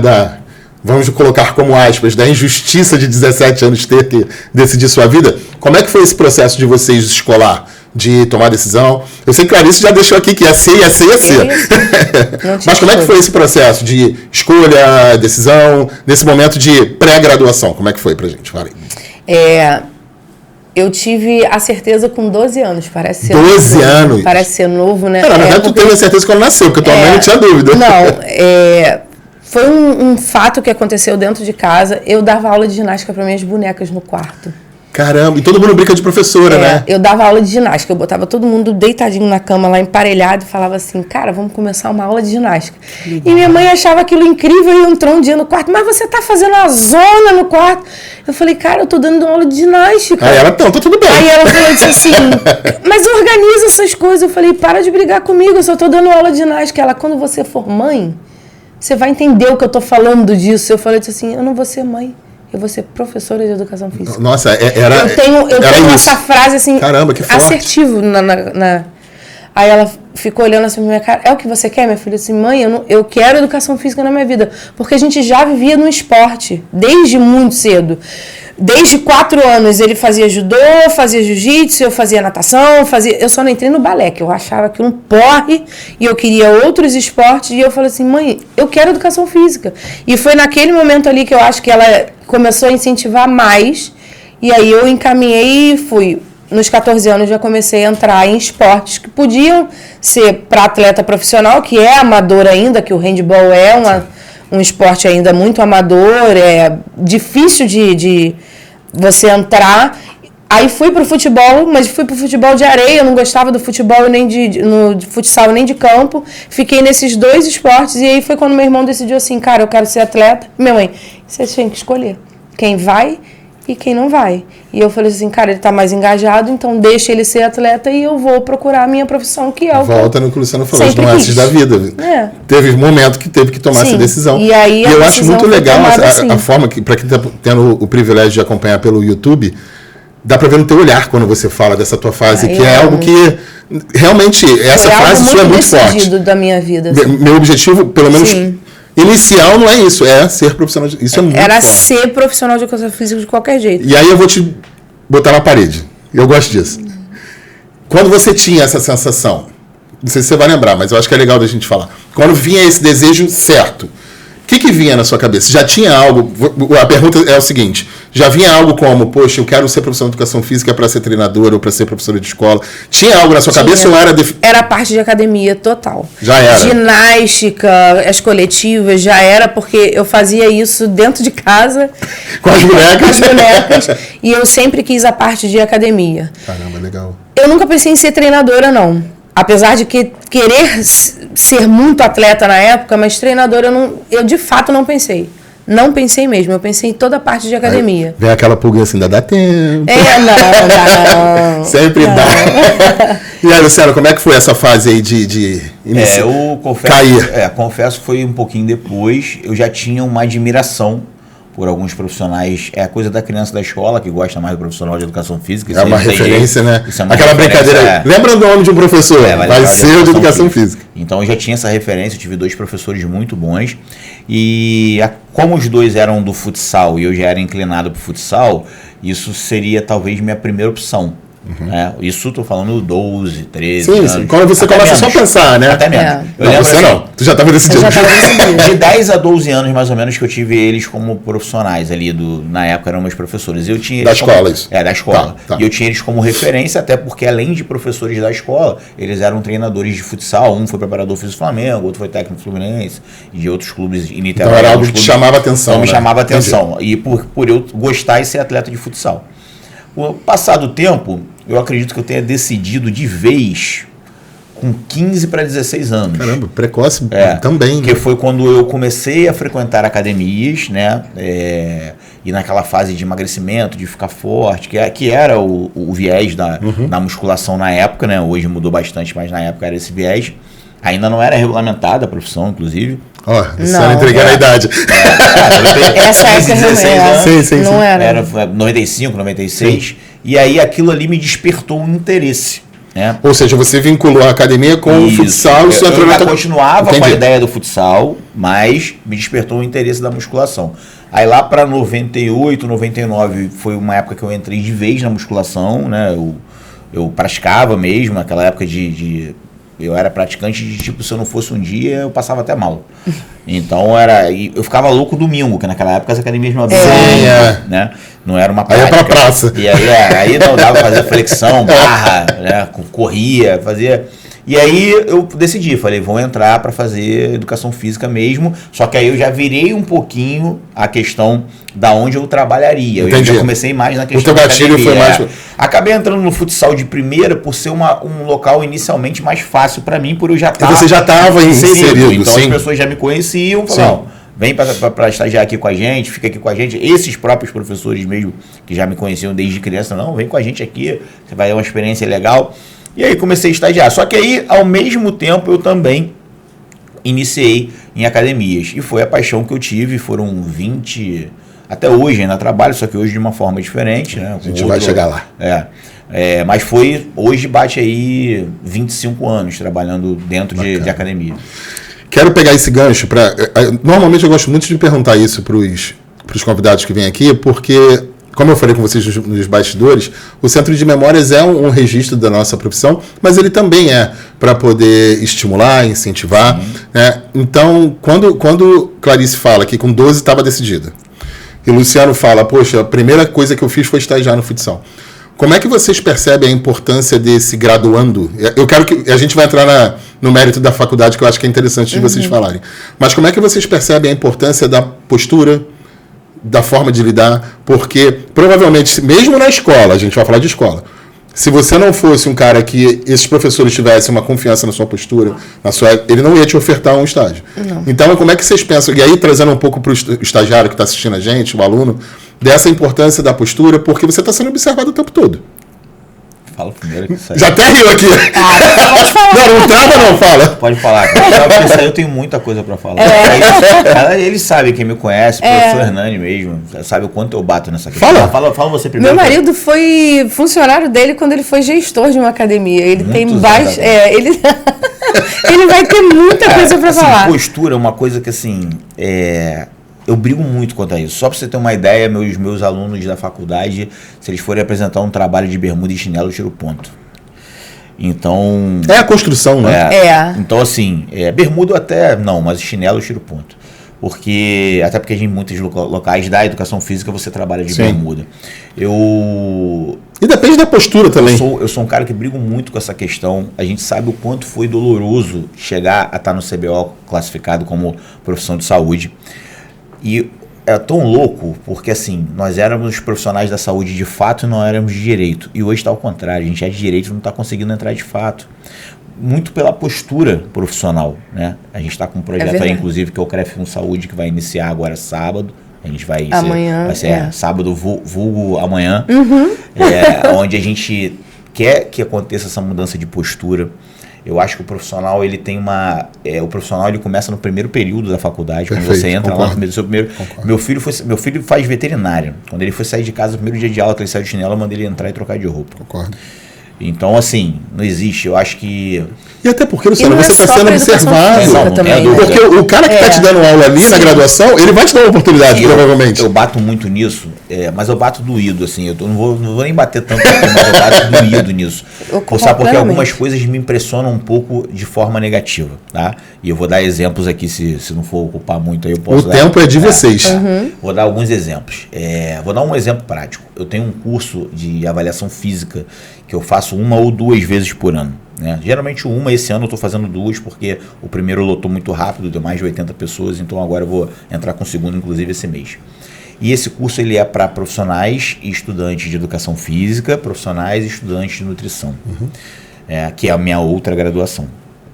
Vamos colocar como aspas, da injustiça de 17 anos ter que decidir sua vida. Como é que foi esse processo de vocês escolar? De tomar decisão? Eu sei que Clarice já deixou aqui que ia ser. Mas como é que foi esse processo de escolha, decisão, nesse momento de pré-graduação? Como é que foi pra gente? Fala aí. Eu tive a certeza com 12 anos, parece ser 12 novo, anos? Parece ser novo, né? Na verdade, tu teve a certeza quando nasceu, porque tua mãe não tinha dúvida. Não, foi um fato que aconteceu dentro de casa. Eu dava aula de ginástica para minhas bonecas no quarto. Caramba, e todo mundo brinca de professora, né? Eu dava aula de ginástica, eu botava todo mundo deitadinho na cama lá, emparelhado, e falava assim, cara, vamos começar uma aula de ginástica. E minha mãe achava aquilo incrível e entrou um dia no quarto, mas você tá fazendo uma zona no quarto. Eu falei, cara, eu tô dando aula de ginástica. Aí ela, tá tudo bem. Aí ela falou assim, mas organiza essas coisas. Eu falei, para de brigar comigo, eu só tô dando aula de ginástica. Ela, quando você for mãe, você vai entender o que eu tô falando disso. Eu falei assim, eu não vou ser mãe. Eu vou ser professora de educação física. Nossa, eu tenho essa frase assim, caramba, que forte. Assertivo Aí ela ficou olhando assim pra minha cara, é o que você quer, minha filha? Assim, mãe, eu quero educação física na minha vida. Porque a gente já vivia no esporte, desde muito cedo. Desde 4 anos ele fazia judô, fazia jiu-jitsu, eu fazia natação, eu só não entrei no balé, que eu achava aquilo um porre, e eu queria outros esportes, e eu falei assim, mãe, eu quero educação física. E foi naquele momento ali que eu acho que ela começou a incentivar mais, e aí eu encaminhei e fui. Nos 14 anos já comecei a entrar em esportes que podiam ser para atleta profissional, que é amador ainda, que o handball é um esporte ainda muito amador, é difícil de você entrar. Aí fui pro futebol, mas fui pro futebol de areia, eu não gostava do futebol nem de futsal nem de campo. Fiquei nesses 2 esportes e aí foi quando meu irmão decidiu assim, cara, eu quero ser atleta. Minha mãe, você tem que escolher quem vai e quem não vai. E eu falei assim, cara, ele tá mais engajado, então deixa ele ser atleta e eu vou procurar a minha profissão, que é o Volta no que o Luciano falou, os nuances da vida. Teve um momento que teve que tomar essa decisão. E aí eu acho muito legal a forma que, para quem tá tendo o privilégio de acompanhar pelo YouTube, dá pra ver no teu olhar quando você fala dessa tua fase, que é algo que realmente, essa frase sua é muito forte. Da minha vida. Assim. Meu objetivo, pelo menos inicial, não é isso, é ser profissional. Isso é muito Era forte. ser profissional de educação física de qualquer jeito. E aí eu vou te botar na parede. Eu gosto disso. Quando você tinha essa sensação, não sei se você vai lembrar, mas eu acho que é legal da gente falar. Quando vinha esse desejo certo, o que vinha na sua cabeça? Já tinha algo? A pergunta é o seguinte: já vinha algo como, poxa, eu quero ser profissional de educação física para ser treinadora ou para ser professora de escola? Tinha algo na sua cabeça ou era... Era parte de academia total. Já era? Ginástica, as coletivas, já era, porque eu fazia isso dentro de casa. Com as bonecas? Com as bonecas. E eu sempre quis a parte de academia. Caramba, legal. Eu nunca pensei em ser treinadora, não. Apesar de querer ser muito atleta na época, mas treinadora eu de fato não pensei. Não pensei mesmo, eu pensei em toda a parte de academia. Aí vem aquela pulguinha assim, ainda dá tempo. Não. Sempre não. dá. E aí, Luciano, como é que foi essa fase aí de iniciar? Eu confesso, cair? Confesso que foi um pouquinho depois. Eu já tinha uma admiração por alguns profissionais. É a coisa da criança da escola que gosta mais do profissional de educação física. É uma referência, né? Isso é uma aquela brincadeira. Lembra do nome de um professor? Vai ser o de educação física. Então eu já tinha essa referência, eu tive 2 professores muito bons. E como os 2 eram do futsal e eu já era inclinado para o futsal, isso seria talvez minha primeira opção. Isso estou falando 12, 13 anos. Sim, quando você começa só a pensar, né? Até menos. Você não, tu já estava decidido. De 10 a 12 anos, mais ou menos, que eu tive eles como profissionais ali, na época eram meus professores. Eu tinha da escola, isso? Da escola. Tá. E eu tinha eles como referência, até porque além de professores da escola, eles eram treinadores de futsal. Um foi preparador físico do Flamengo, outro foi técnico do Fluminense, e de outros clubes em Niterói. Então era algo que te chamava atenção, então me chamava atenção. E por eu gostar e ser atleta de futsal. O passado tempo, eu acredito que eu tenha decidido de vez com 15 para 16 anos. Caramba, precoce também. Porque foi quando eu comecei a frequentar academias, né? E naquela fase de emagrecimento, de ficar forte, que era o viés da musculação na época, né? Hoje mudou bastante, mas na época era esse viés. Ainda não era regulamentada a profissão, inclusive. Só entregando a idade. Essa época não era. Era 95, 96. Sim. E aí aquilo ali me despertou um interesse. Né? Ou seja, você vinculou a academia com o futsal. Eu continuava com a ideia do futsal, mas me despertou o interesse da musculação. Aí lá para 98, 99 foi uma época que eu entrei de vez na musculação. Né? Eu praticava mesmo, naquela época eu era praticante de tipo, se eu não fosse um dia, eu passava até mal. Então eu ficava louco domingo, porque naquela época as academias não abriam, né? Não era uma prática. Aí ia pra praça. E aí não dava pra fazer flexão, barra, né? Corria, fazia. E aí eu decidi, falei, vou entrar para fazer educação física mesmo, só que aí eu já virei um pouquinho a questão da onde eu trabalharia. Entendi. Eu já comecei mais na questão o teu gatilho foi mais... Acabei entrando no futsal de primeira por ser um local inicialmente mais fácil para mim, por eu já estar... Você já estava inserido, então sim. As pessoas já me conheciam, falaram, vem para estagiar aqui com a gente, fica aqui com a gente. Esses próprios professores mesmo, que já me conheciam desde criança, não, vem com a gente aqui, você vai ter uma experiência legal. E aí comecei a estagiar. Só que aí, ao mesmo tempo, eu também iniciei em academias. E foi a paixão que eu tive, foram 20... Até hoje ainda trabalho, só que hoje de uma forma diferente, né? A gente vai chegar lá. Mas hoje bate aí 25 anos trabalhando dentro de academia. Quero pegar esse gancho para... Normalmente eu gosto muito de perguntar isso para os convidados que vêm aqui, porque, como eu falei com vocês nos bastidores, o Centro de Memórias é um registro da nossa profissão, mas ele também é para poder estimular, incentivar. Né? Então, quando Clarice fala que com 12 estava decidida, e Luciano fala, poxa, a primeira coisa que eu fiz foi estagiar no futsal. Como é que vocês percebem a importância desse graduando? Eu quero que a gente vai entrar no mérito da faculdade, que eu acho que é interessante de vocês falarem. Mas como é que vocês percebem a importância da postura, da forma de lidar? Porque provavelmente, mesmo na escola, a gente vai falar de escola, se você não fosse um cara que esses professores tivessem uma confiança na sua postura, ele não ia te ofertar um estágio. Não. Então, como é que vocês pensam? E aí, trazendo um pouco para o estagiário que está assistindo a gente, o aluno, dessa importância da postura, porque você está sendo observado o tempo todo. Fala primeiro que isso aí. Já até riu aqui. Pode falar. Não trava não, fala. Pode falar. Porque isso aí eu tenho muita coisa pra falar. Eles sabem, quem me conhece, o professor Hernani mesmo, sabe o quanto eu bato nessa questão. Fala você primeiro. Meu marido foi funcionário dele quando ele foi gestor de uma academia. Ele tem bastante... ele vai ter muita coisa pra falar. Postura é uma coisa que, assim... Eu brigo muito quanto a isso. Só para você ter uma ideia, meus alunos da faculdade, se eles forem apresentar um trabalho de bermuda e chinelo, eu tiro ponto. Então... É a construção, né? Então, assim, bermuda até não, mas chinelo eu tiro ponto. Até porque em muitos locais da educação física você trabalha de bermuda. E depende da postura também. Eu sou um cara que brigo muito com essa questão. A gente sabe o quanto foi doloroso chegar a estar no CBO classificado como profissão de saúde. E é tão louco, porque assim, nós éramos profissionais da saúde de fato e não éramos de direito. E hoje está ao contrário, a gente é de direito e não está conseguindo entrar de fato. Muito pela postura profissional, né? A gente está com um projeto aí, inclusive, que é o CREF1 Saúde, que vai iniciar agora sábado. A gente vai ser sábado, vulgo amanhã, onde a gente quer que aconteça essa mudança de postura. Eu acho que o profissional, ele tem o profissional, ele começa no primeiro período da faculdade. Perfeito, quando você entra lá no seu primeiro... Meu filho faz veterinária. Quando ele foi sair de casa, no primeiro dia de aula, que ele saiu de chinelo, eu mandei ele entrar e trocar de roupa. Concordo. Então, assim, não existe. Eu acho que... E até porque, Luciano, você está sendo observado. Também, porque o cara que está te dando aula ali na graduação, ele vai te dar uma oportunidade, provavelmente. Eu bato muito nisso, mas eu bato doído, assim. Eu não vou nem bater tanto aqui, mas eu bato doído nisso. Sabe, porque algumas coisas me impressionam um pouco de forma negativa, tá? E eu vou dar exemplos aqui, se não for ocupar muito aí, eu posso dar. O tempo é de vocês. Vou dar alguns exemplos. Vou dar um exemplo prático. Eu tenho um curso de avaliação física que eu faço 1 ou 2 vezes por ano. Né? Geralmente esse ano eu estou fazendo 2, porque o primeiro lotou muito rápido, deu mais de 80 pessoas, então agora eu vou entrar com o segundo, inclusive, esse mês. E esse curso ele é para profissionais e estudantes de educação física, profissionais e estudantes de nutrição, que é a minha outra graduação,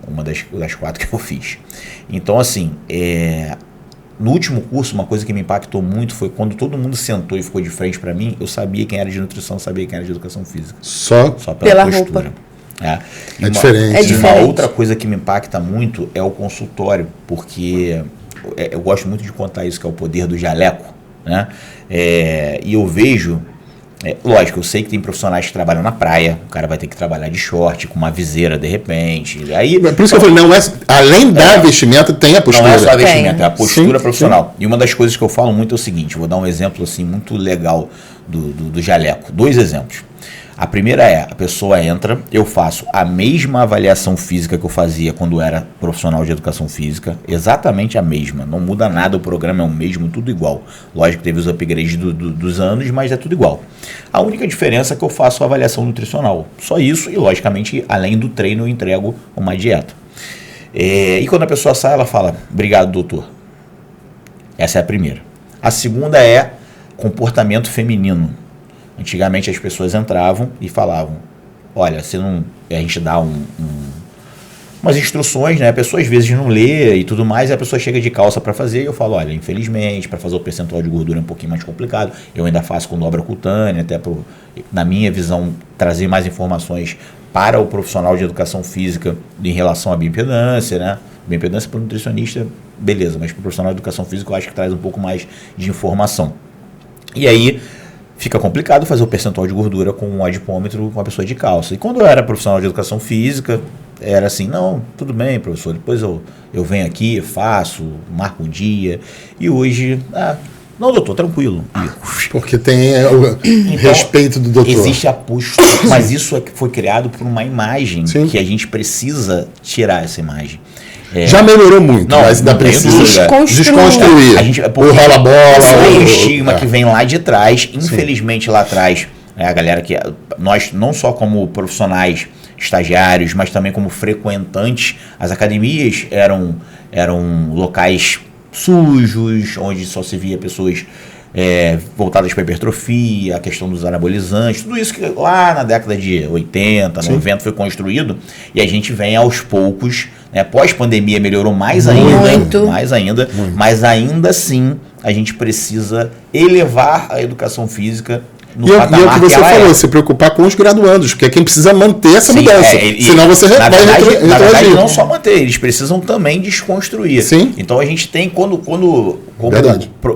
uma das 4 que eu fiz. Então, assim, no último curso, uma coisa que me impactou muito foi quando todo mundo sentou e ficou de frente para mim, eu sabia quem era de nutrição, sabia quem era de educação física. Só pela postura. Roupa. É diferente. E uma outra coisa que me impacta muito é o consultório, porque eu gosto muito de contar isso, que é o poder do jaleco, né? E eu vejo... lógico, eu sei que tem profissionais que trabalham na praia, o cara vai ter que trabalhar de short, com uma viseira de repente. Aí, por isso que eu falei, além da vestimenta, tem a postura. Não é só a vestimenta, é a postura profissional. Sim. E uma das coisas que eu falo muito é o seguinte, vou dar um exemplo assim, muito legal do jaleco. 2 exemplos. A primeira é, a pessoa entra, eu faço a mesma avaliação física que eu fazia quando era profissional de educação física, exatamente a mesma, não muda nada, o programa é o mesmo, tudo igual. Lógico que teve os upgrades dos anos, mas é tudo igual. A única diferença é que eu faço a avaliação nutricional, só isso, e logicamente, além do treino, eu entrego uma dieta. E quando a pessoa sai, ela fala, obrigado, doutor. Essa é a primeira. A segunda é comportamento feminino. Antigamente as pessoas entravam e falavam, olha, você não, a gente dá umas instruções, né? A pessoa às vezes não lê e tudo mais, e a pessoa chega de calça para fazer, e eu falo, olha, infelizmente, para fazer o percentual de gordura é um pouquinho mais complicado, eu ainda faço com dobra cutânea, até na minha visão, trazer mais informações para o profissional de educação física em relação à bioimpedância, né? Bioimpedância para o nutricionista, beleza, mas para o profissional de educação física eu acho que traz um pouco mais de informação. E aí fica complicado fazer o percentual de gordura com um adipômetro com uma pessoa de calça. E quando eu era profissional de educação física, era assim, não, tudo bem, professor, depois eu venho aqui, faço, marco um dia. E hoje, não, doutor, tranquilo. Porque tem o respeito do doutor. Existe a postura, mas isso foi criado por uma imagem. Sim. Que a gente precisa tirar essa imagem. Já melhorou muito, mas ainda precisa desconstruir. O rola-bola. Isso é o estigma que vem lá de trás. Infelizmente, lá atrás, a galera que... Nós, não só como profissionais, estagiários, mas também como frequentantes, as academias eram locais sujos, onde só se via pessoas voltadas para a hipertrofia, a questão dos anabolizantes, tudo isso que lá na década de 80, 90 foi construído, e a gente vem aos poucos, né, pós-pandemia melhorou mais ainda, mas ainda assim a gente precisa elevar a educação física no patamar. E é o que você falou, se preocupar com os graduandos, porque é quem precisa manter essa mudança. Senão você vai retroagir. Na verdade, não só manter, eles precisam também desconstruir. Sim. Então a gente tem,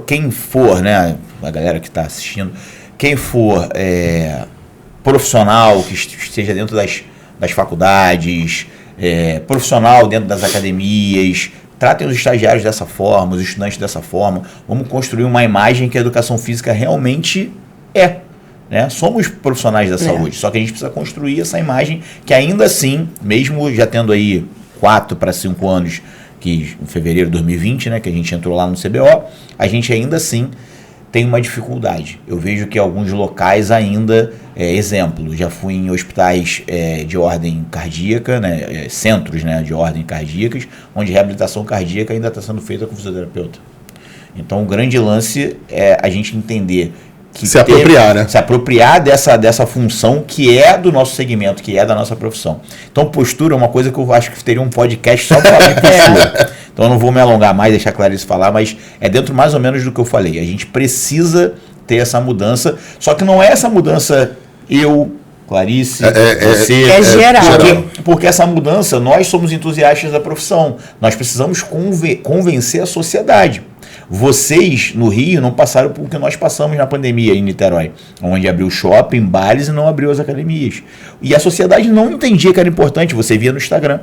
quem for, né, a galera que está assistindo, quem for profissional, que esteja dentro das faculdades, profissional dentro das academias, tratem os estagiários dessa forma, os estudantes dessa forma. Vamos construir uma imagem que a educação física realmente é. Né? Somos profissionais da saúde, só que a gente precisa construir essa imagem que ainda assim, mesmo já tendo aí 4 para 5 anos, que em fevereiro de 2020, né, que a gente entrou lá no CBO, a gente ainda assim tem uma dificuldade. Eu vejo que alguns locais ainda, exemplo, já fui em hospitais de ordem cardíaca, né, centros, né, de ordem cardíacas, onde reabilitação cardíaca ainda está sendo feita com fisioterapeuta. Então o grande lance é a gente entender que se apropriar, né? Se apropriar dessa função que é do nosso segmento, que é da nossa profissão. Então, postura é uma coisa que eu acho que teria um podcast só para falar de postura. Então, eu não vou me alongar mais, deixar a Clarice falar, mas é dentro mais ou menos do que eu falei. A gente precisa ter essa mudança, só que não é essa mudança Clarice, você... É geral. Porque essa mudança, nós somos entusiastas da profissão. Nós precisamos convencer a sociedade. Vocês, no Rio, não passaram por o que nós passamos na pandemia em Niterói, onde abriu shopping, bares e não abriu as academias. E a sociedade não entendia que era importante, você via no Instagram.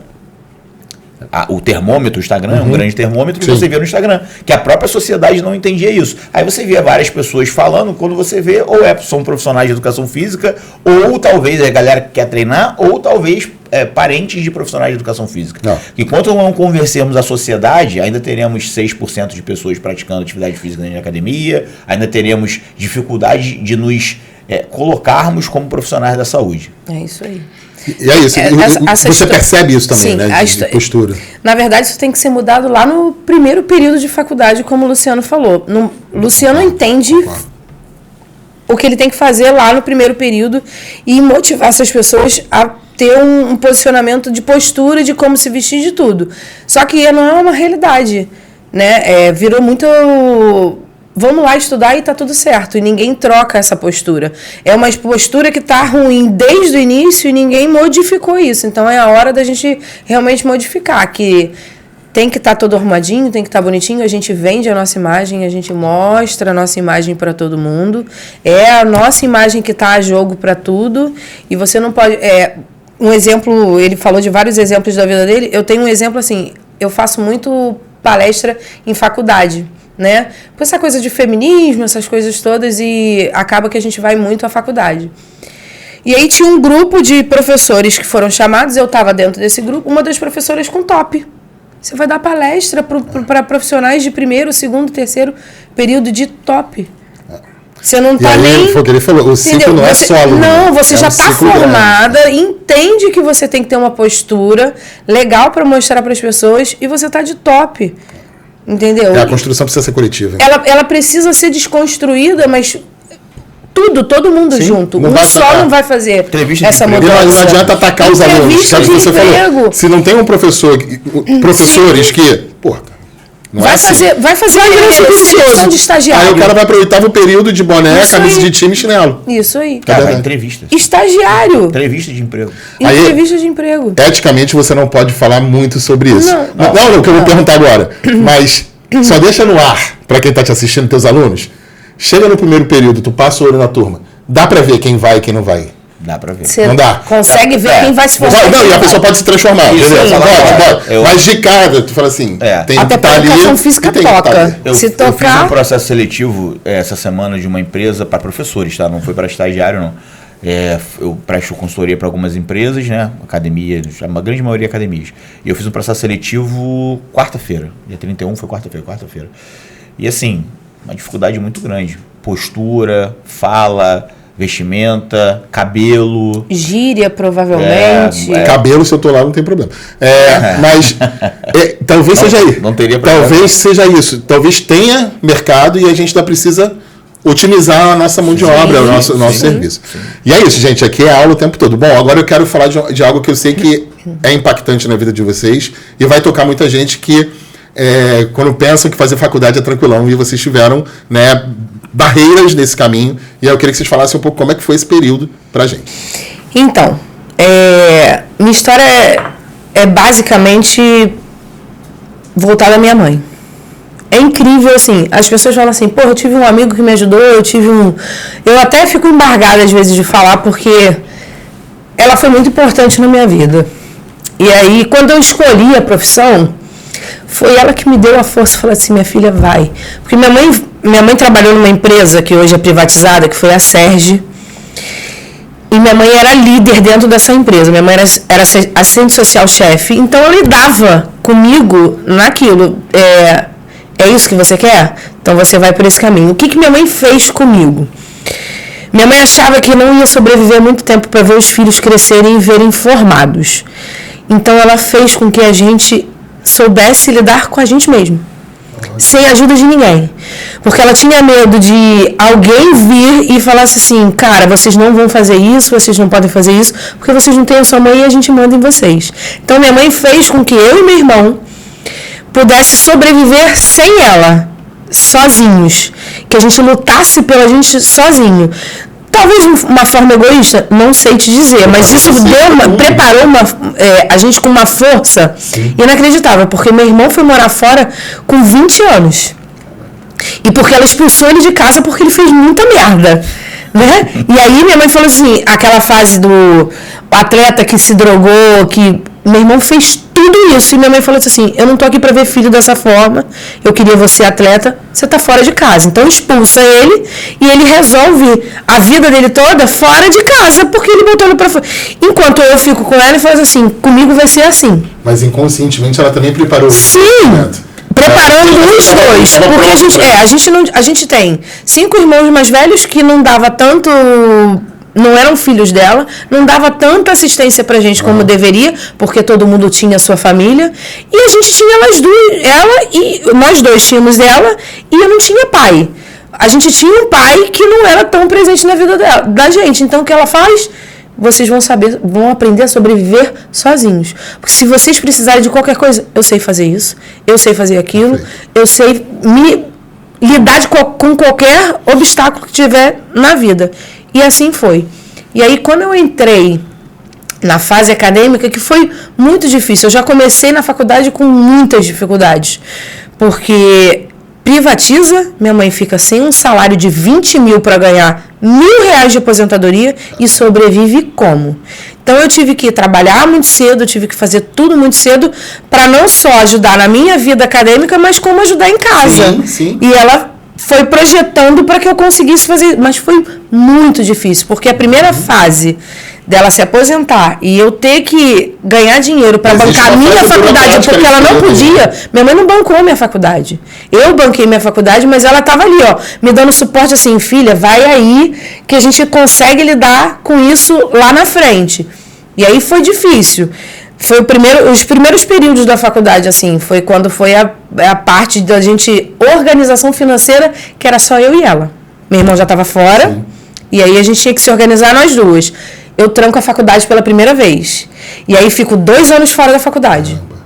O termômetro, o Instagram é um grande termômetro, que você vê no Instagram, que a própria sociedade não entendia isso. Aí você via várias pessoas falando, quando você vê, ou são profissionais de educação física, ou talvez a galera que quer treinar, ou talvez parentes de profissionais de educação física. Enquanto não convencermos a sociedade, ainda teremos 6% de pessoas praticando atividade física na academia, ainda teremos dificuldade de nos colocarmos como profissionais da saúde. É isso aí. E é isso, você percebe isso também, sim, né, de postura. Na verdade, isso tem que ser mudado lá no primeiro período de faculdade, como o Luciano falou. Luciano entende o que ele tem que fazer lá no primeiro período e motivar essas pessoas a ter um posicionamento de postura, de como se vestir, de tudo. Só que não é uma realidade, né? Virou muito... Vamos lá estudar e tá tudo certo. E ninguém troca essa postura. É uma postura que tá ruim desde o início e ninguém modificou isso. Então é a hora da gente realmente modificar. Que tem que estar todo arrumadinho, tem que estar bonitinho. A gente vende a nossa imagem, a gente mostra a nossa imagem para todo mundo. É a nossa imagem que tá a jogo para tudo. E você não pode... um exemplo, ele falou de vários exemplos da vida dele. Eu tenho um exemplo assim, eu faço muito palestra em faculdade, né? Com essa coisa de feminismo, essas coisas todas, e acaba que a gente vai muito à faculdade. E aí tinha um grupo de professores que foram chamados, eu estava dentro desse grupo, uma das professoras com top. Você vai dar palestra para profissionais de primeiro, segundo, terceiro período de top. Você não está nem... Foi o que ele falou, o ciclo não é solo. Não, você já está formada, entende que você tem que ter uma postura legal para mostrar para as pessoas e você está de top. Entendeu? A construção precisa ser coletiva. Ela precisa ser desconstruída, mas... todo mundo junto. Não vai fazer essa mudança. Não adianta atacar os alunos. Sabe o que você falou? Se não tem um professores que... Vai fazer a de estagiário. Aí o cara vai para o 8º período de boné, camisa de time e chinelo. Isso aí. Cara, entrevista. Estagiário. Entrevista de emprego. Entrevista de emprego. Eticamente você não pode falar muito sobre isso. Não, que eu vou perguntar agora. Mas só deixa no ar, para quem está te assistindo, teus alunos. Chega no primeiro período, tu passa o olho na turma. Dá pra ver quem vai e quem não vai? Dá pra ver. Você não dá? Consegue ver quem vai se formar. Não, e a pessoa pode se transformar. Pode. Mas de cara, tu fala assim, tem até que estar ali. A educação física toca. Se tocar... Eu fiz um processo seletivo essa semana de uma empresa para professores, tá? Não foi para estagiário, não. Eu presto consultoria para algumas empresas, né? Academia, a grande maioria academias. E eu fiz um processo seletivo quarta-feira. Dia 31 foi quarta-feira. E assim... uma dificuldade muito grande. Postura, fala, vestimenta, cabelo. Gíria, provavelmente. Cabelo, se eu tô lá, não tem problema. Mas talvez seja isso. Não teria problema. Talvez seja isso. Talvez tenha mercado e a gente precisa otimizar a nossa mão de obra, o nosso serviço. Sim. E é isso, gente. Aqui é aula o tempo todo. Bom, agora eu quero falar de algo que eu sei que é impactante na vida de vocês e vai tocar muita gente que quando pensam que fazer faculdade é tranquilão e vocês tiveram, né, barreiras nesse caminho. E aí eu queria que vocês falassem um pouco como é que foi esse período pra gente. Então, minha história é basicamente voltada à minha mãe. É incrível, assim, as pessoas falam assim, eu tive um amigo que me ajudou, eu até fico embargada às vezes de falar, porque ela foi muito importante na minha vida. E aí, quando eu escolhi a profissão, foi ela que me deu a força e falou assim, minha filha, vai. Porque minha mãe trabalhou numa empresa que hoje é privatizada, que foi a Serge. E minha mãe era líder dentro dessa empresa. Minha mãe era assistente social-chefe. Então, ela lidava comigo naquilo. É isso que você quer? Então, você vai por esse caminho. O que minha mãe fez comigo? Minha mãe achava que não ia sobreviver muito tempo para ver os filhos crescerem e verem formados. Então, ela fez com que a gente soubesse lidar com a gente mesmo, sem ajuda de ninguém, porque ela tinha medo de alguém vir e falasse assim, cara, vocês não vão fazer isso, vocês não podem fazer isso, porque vocês não têm a sua mãe e a gente manda em vocês. Então minha mãe fez com que eu e meu irmão pudesse sobreviver sem ela, sozinhos, que a gente lutasse pela gente sozinho. Talvez uma forma egoísta, não sei te dizer, mas isso preparou a gente com uma força inacreditável, porque meu irmão foi morar fora com 20 anos. E porque ela expulsou ele de casa porque ele fez muita merda, né? E aí minha mãe falou assim, aquela fase do atleta que se drogou, que meu irmão fez tudo isso. E minha mãe falou assim, eu não tô aqui pra ver filho dessa forma, eu queria você atleta, você tá fora de casa. Então expulsa ele e ele resolve a vida dele toda fora de casa, porque ele botou ele pra fora. Enquanto eu fico com ela e faz assim, comigo vai ser assim. Mas inconscientemente ela também preparou. Sim! Preparando os dois, porque a gente tem 5 irmãos mais velhos que não dava tanto, não eram filhos dela, não dava tanta assistência pra gente como deveria, porque todo mundo tinha sua família, e a gente tinha ela e nós dois tínhamos ela, e eu não tinha pai. A gente tinha um pai que não era tão presente na vida da gente. Então o que ela faz? Vocês vão aprender a sobreviver sozinhos. Porque se vocês precisarem de qualquer coisa, eu sei fazer isso, eu sei fazer aquilo, eu sei lidar com qualquer obstáculo que tiver na vida. E assim foi. E aí, quando eu entrei na fase acadêmica, que foi muito difícil, eu já comecei na faculdade com muitas dificuldades. Porque privatiza, minha mãe fica sem um salário de 20 mil para ganhar R$1.000 de aposentadoria e sobrevive como? Então eu tive que trabalhar muito cedo, eu tive que fazer tudo muito cedo para não só ajudar na minha vida acadêmica, mas como ajudar em casa. Sim. E ela foi projetando para que eu conseguisse fazer, mas foi muito difícil, porque a primeira fase dela se aposentar e eu ter que ganhar dinheiro para bancar a minha faculdade, porque ela não podia. Minha mãe não bancou minha faculdade. Eu banquei minha faculdade, mas ela estava ali, ó, me dando suporte assim, filha, vai aí que a gente consegue lidar com isso lá na frente. E aí foi difícil. Foi os primeiros períodos da faculdade, assim, foi quando foi a parte da gente, organização financeira, que era só eu e ela. Meu irmão já estava fora, sim. E aí a gente tinha que se organizar nós duas. Eu tranco a faculdade pela primeira vez. E aí fico 2 anos fora da faculdade. Caramba.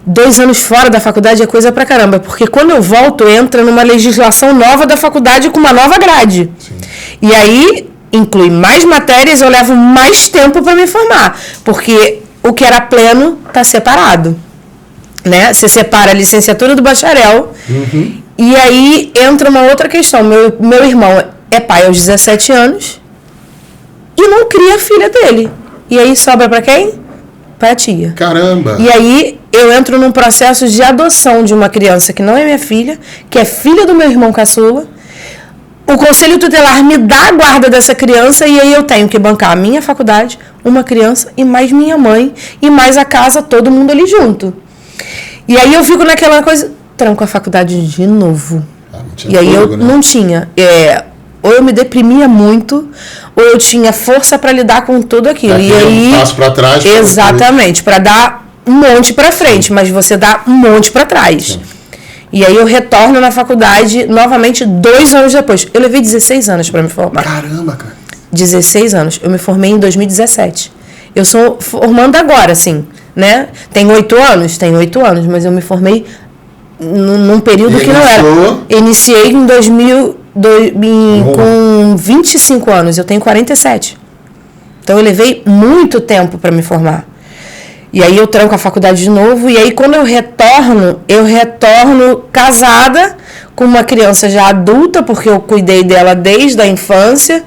2 anos fora da faculdade é coisa pra caramba, porque quando eu volto, entra numa legislação nova da faculdade com uma nova grade. Sim. E aí inclui mais matérias, eu levo mais tempo para me formar, porque o que era pleno está separado, né? Você separa a licenciatura do bacharel, e aí entra uma outra questão. Meu irmão é pai aos 17 anos e não cria a filha dele. E aí sobra para quem? Para a tia. Caramba! E aí eu entro num processo de adoção de uma criança que não é minha filha, que é filha do meu irmão caçula. O conselho tutelar me dá a guarda dessa criança e aí eu tenho que bancar a minha faculdade, uma criança e mais minha mãe e mais a casa, todo mundo ali junto. E aí eu fico naquela coisa, tranco a faculdade de novo. E aí eu não tinha. Ou eu me deprimia muito, ou eu tinha força para lidar com tudo aquilo. E aí, passo para trás. Exatamente, para dar um monte para frente, mas você dá um monte para trás. Sim. E aí eu retorno na faculdade novamente 2 anos depois. Eu levei 16 anos para me formar. Caramba, cara. 16 anos. Eu me formei em 2017. Eu sou formando agora, assim, né? Tem 8 anos? Tem 8 anos, mas eu me formei num período que não era. Iniciei em 2000, com 25 anos. Eu tenho 47. Então eu levei muito tempo para me formar. E aí eu tranco a faculdade de novo, e aí quando eu retorno casada, com uma criança já adulta, porque eu cuidei dela desde a infância,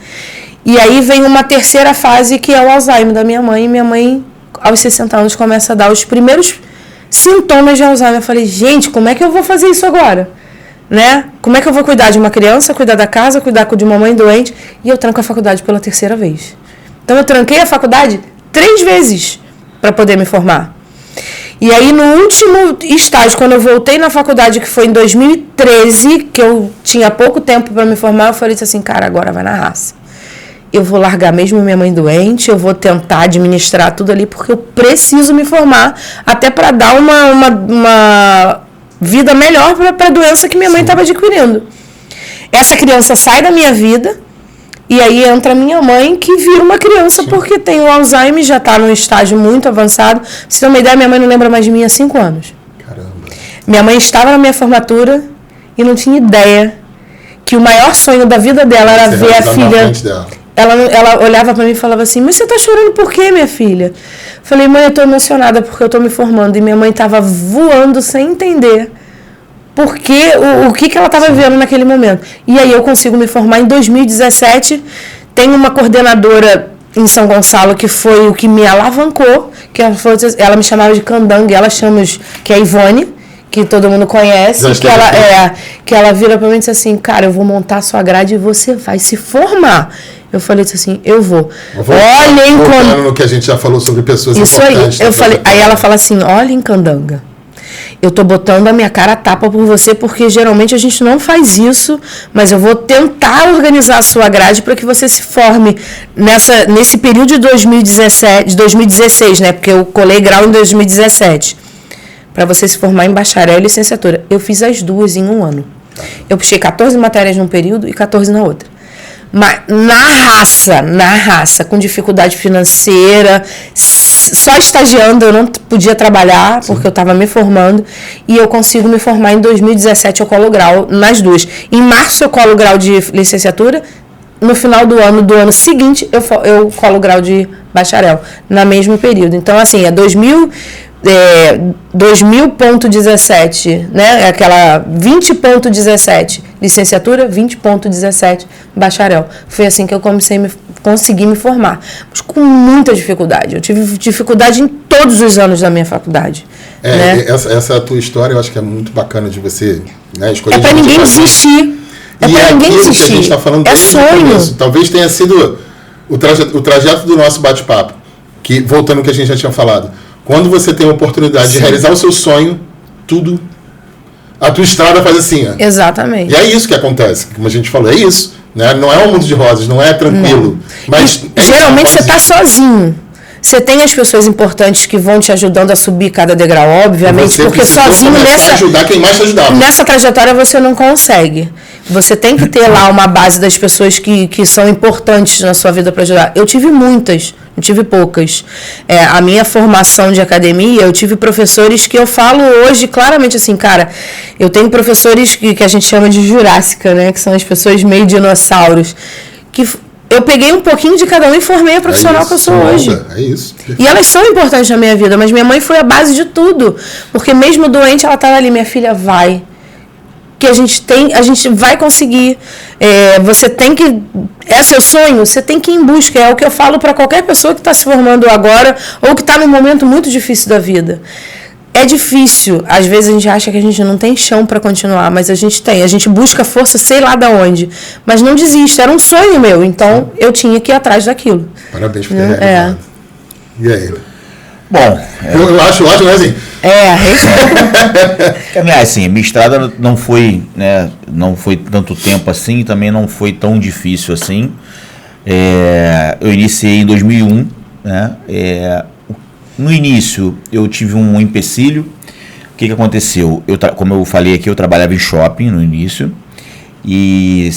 e aí vem uma terceira fase, que é o Alzheimer da minha mãe, e minha mãe, aos 60 anos, começa a dar os primeiros sintomas de Alzheimer. Eu falei, gente, como é que eu vou fazer isso agora? Né? Como é que eu vou cuidar de uma criança, cuidar da casa, cuidar de uma mãe doente? E eu tranco a faculdade pela terceira vez. Então eu tranquei a faculdade 3 vezes, para poder me formar. E aí, no último estágio, quando eu voltei na faculdade, que foi em 2013, que eu tinha pouco tempo para me formar, eu falei assim, cara, agora vai na raça. Eu vou largar mesmo minha mãe doente, eu vou tentar administrar tudo ali, porque eu preciso me formar, até para dar uma vida melhor para a doença que minha mãe estava adquirindo. Essa criança sai da minha vida, e aí entra minha mãe, que vira uma criança, sim, porque tem o Alzheimer, já está num estágio muito avançado. Pra você ter uma ideia, minha mãe não lembra mais de mim há 5 anos. Caramba. Minha mãe estava na minha formatura e não tinha ideia que o maior sonho da vida dela era ver a filha. Ela olhava para mim e falava assim, mas você está chorando por quê, minha filha? Falei, mãe, eu estou emocionada porque eu estou me formando. E minha mãe estava voando sem entender porque o que ela estava vivendo naquele momento. E aí eu consigo me formar em 2017. Tem uma coordenadora em São Gonçalo que foi o que me alavancou, que ela me chamava de Candanga, ela chama que é a Ivone, que todo mundo conhece, que ela vira para mim e disse assim, cara, eu vou montar a sua grade e você vai se formar. Eu falei assim, eu vou. Olhem no que a gente já falou sobre pessoas importantes. Isso aí. Aí ela fala assim, olha, Candanga, eu tô botando a minha cara a tapa por você, porque geralmente a gente não faz isso, mas eu vou tentar organizar a sua grade para que você se forme nesse período de 2016, né? Porque eu colei grau em 2017. Para você se formar em bacharel e licenciatura. Eu fiz as duas em 1 ano. Eu puxei 14 matérias num período e 14 na outra. Mas na raça, com dificuldade financeira, só estagiando, eu não podia trabalhar, sim, porque eu estava me formando, e eu consigo me formar em 2017, eu colo grau nas duas. Em março eu colo grau de licenciatura, no final do ano seguinte eu colo grau de bacharel, no mesmo período. Então, assim, é 2000.17, né? Aquela 20.17 licenciatura, 20.17 bacharel. Foi assim que eu consegui me formar, mas com muita dificuldade. Eu tive dificuldade em todos os anos da minha faculdade. Né? Essa tua história eu acho que é muito bacana de você, né, escolher. É para ninguém desistir. É pra ninguém aquilo desistir. que a gente está falando É desde o sonho. começo. Talvez tenha sido o trajeto do nosso bate-papo, que, voltando ao que a gente já tinha falado, quando você tem a oportunidade de realizar o seu sonho, tudo, a tua estrada faz assim, ó. Exatamente. E é isso que acontece, como a gente falou, é isso, né? Não é um mundo de rosas, não é tranquilo. Mas geralmente você está sozinho. Você tem as pessoas importantes que vão te ajudando a subir cada degrau, obviamente, porque sozinho ajudar quem mais te ajudava. Nessa trajetória você não consegue. Você tem que ter lá uma base das pessoas que são importantes na sua vida para ajudar. Eu tive muitas, não tive poucas. A minha formação de academia, eu tive professores que eu falo hoje claramente assim, cara, eu tenho professores que a gente chama de jurássica, né? Que são as pessoas meio dinossauros, que eu peguei um pouquinho de cada um e formei a profissional que eu sou hoje. É isso. E elas são importantes na minha vida, mas minha mãe foi a base de tudo. Porque mesmo doente, ela estava ali, minha filha, vai. Que a gente vai conseguir. Você tem que. É seu sonho, você tem que ir em busca. É o que eu falo para qualquer pessoa que está se formando agora ou que está num momento muito difícil da vida. É difícil, às vezes a gente acha que a gente não tem chão para continuar, mas a gente tem. A gente busca força, sei lá de onde, mas não desiste. Era um sonho meu, então eu tinha que ir atrás daquilo. Parabéns por ter realizado. E aí? Bom, eu acho, né, assim? Assim, minha estrada não foi tanto tempo assim, também não foi tão difícil assim. Eu iniciei em 2001, né? No início, eu tive um empecilho. O que aconteceu? Como eu falei aqui, eu trabalhava em shopping no início. E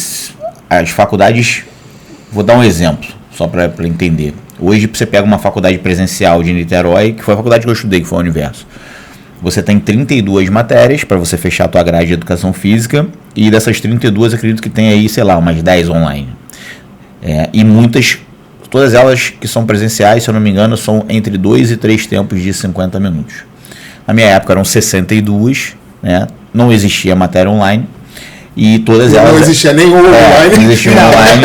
as faculdades... Vou dar um exemplo, só para entender. Hoje, você pega uma faculdade presencial de Niterói, que foi a faculdade que eu estudei, que foi a Universo. Você tem 32 matérias para você fechar a tua grade de educação física. E dessas 32, acredito que tem aí, sei lá, umas 10 online. E muitas... Todas elas que são presenciais, se eu não me engano, são entre 2 e 3 tempos de 50 minutos. Na minha época eram 62, né? Não existia matéria online. E todas elas... Não existia nenhum online. Não existia online.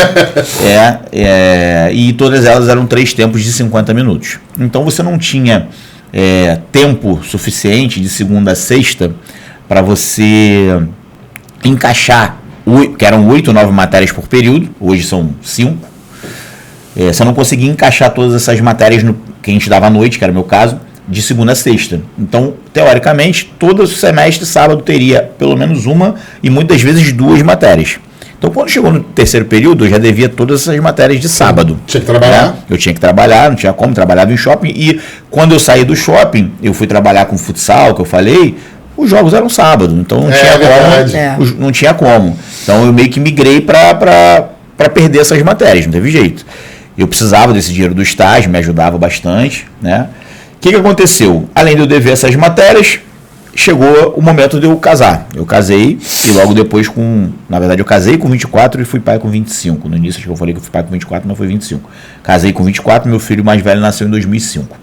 E todas elas eram 3 tempos de 50 minutos. Então você não tinha tempo suficiente de segunda a sexta para você encaixar, que eram 8 ou 9 matérias por período, hoje são 5. Você não conseguia encaixar todas essas matérias que a gente dava à noite, que era o meu caso, de segunda a sexta. Então, teoricamente, todo semestre, sábado, teria pelo menos uma e muitas vezes 2 matérias. Então, quando chegou no terceiro período, eu já devia todas essas matérias de sábado. Tinha que trabalhar? Né? Eu tinha que trabalhar, não tinha como, trabalhava em shopping. E quando eu saí do shopping, eu fui trabalhar com futsal, que eu falei, os jogos eram sábado, então não tinha como. Não tinha como. Então, eu meio que migrei para perder essas matérias, não teve jeito. Eu precisava desse dinheiro do estágio, me ajudava bastante, né? O que aconteceu? Além de eu dever essas matérias, chegou o momento de eu casar. Eu casei e logo depois na verdade eu casei com 24 e fui pai com 25. No início acho que eu falei que eu fui pai com 24, não foi 25. Casei com 24, meu filho mais velho nasceu em 2005.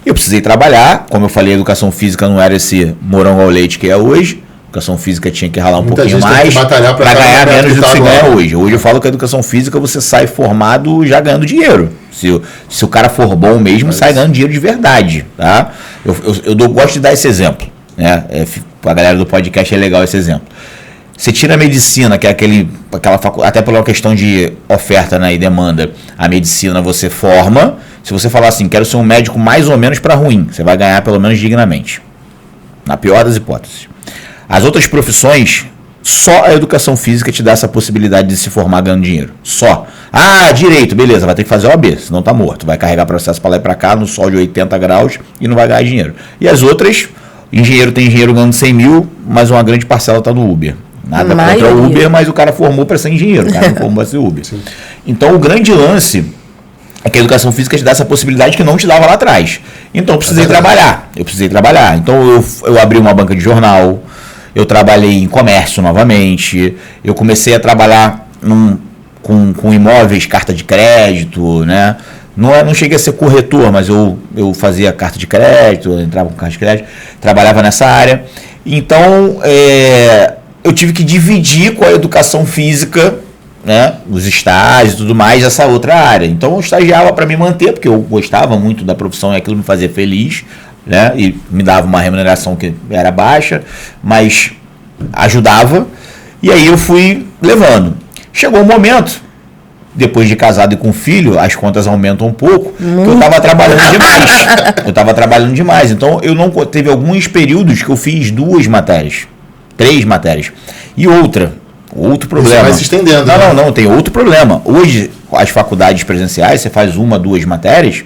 Eu precisei trabalhar, como eu falei, a educação física não era esse morango ao leite que é hoje. A educação física tinha que ralar um pouquinho mais para ganhar menos do que você ganha hoje. Hoje eu falo que a educação física você sai formado já ganhando dinheiro. Se o cara for bom mesmo, sai ganhando dinheiro de verdade. Tá? Eu gosto de dar esse exemplo. Né? A galera do podcast é legal esse exemplo. Você tira a medicina, que é aquela faculdade, até pela questão de oferta, né, e demanda, a medicina você forma. Se você falar assim, quero ser um médico mais ou menos para ruim, você vai ganhar pelo menos dignamente. Na pior das hipóteses. As outras profissões, só a educação física te dá essa possibilidade de se formar ganhando dinheiro. Só. Direito, beleza, vai ter que fazer OAB, senão tá morto. Vai carregar processo para lá e para cá, no sol de 80 graus e não vai ganhar dinheiro. E as outras, tem engenheiro ganhando 100 mil, mas uma grande parcela tá no Uber. Nada contra o Uber, mas o cara formou para ser engenheiro, o cara não formou para ser Uber. Sim. Então o grande lance é que a educação física te dá essa possibilidade que não te dava lá atrás. Então eu precisei trabalhar. Então eu abri uma banca de jornal. Eu trabalhei em comércio novamente, eu comecei a trabalhar com imóveis, carta de crédito, né? Não cheguei a ser corretor, mas eu fazia carta de crédito, entrava com carta de crédito, trabalhava nessa área. Então, eu tive que dividir com a educação física, né? Os estágios e tudo mais, essa outra área. Então, eu estagiava para me manter, porque eu gostava muito da profissão e aquilo me fazia feliz. Né? E me dava uma remuneração que era baixa, mas ajudava. E aí eu fui levando. Chegou um momento, depois de casado e com filho, as contas aumentam um pouco, que eu estava trabalhando demais. Então, teve alguns períodos que eu fiz 2 matérias, 3 matérias. E outro problema. Você vai se estendendo. Não, tem outro problema. Hoje, as faculdades presenciais, você faz 1, 2 matérias,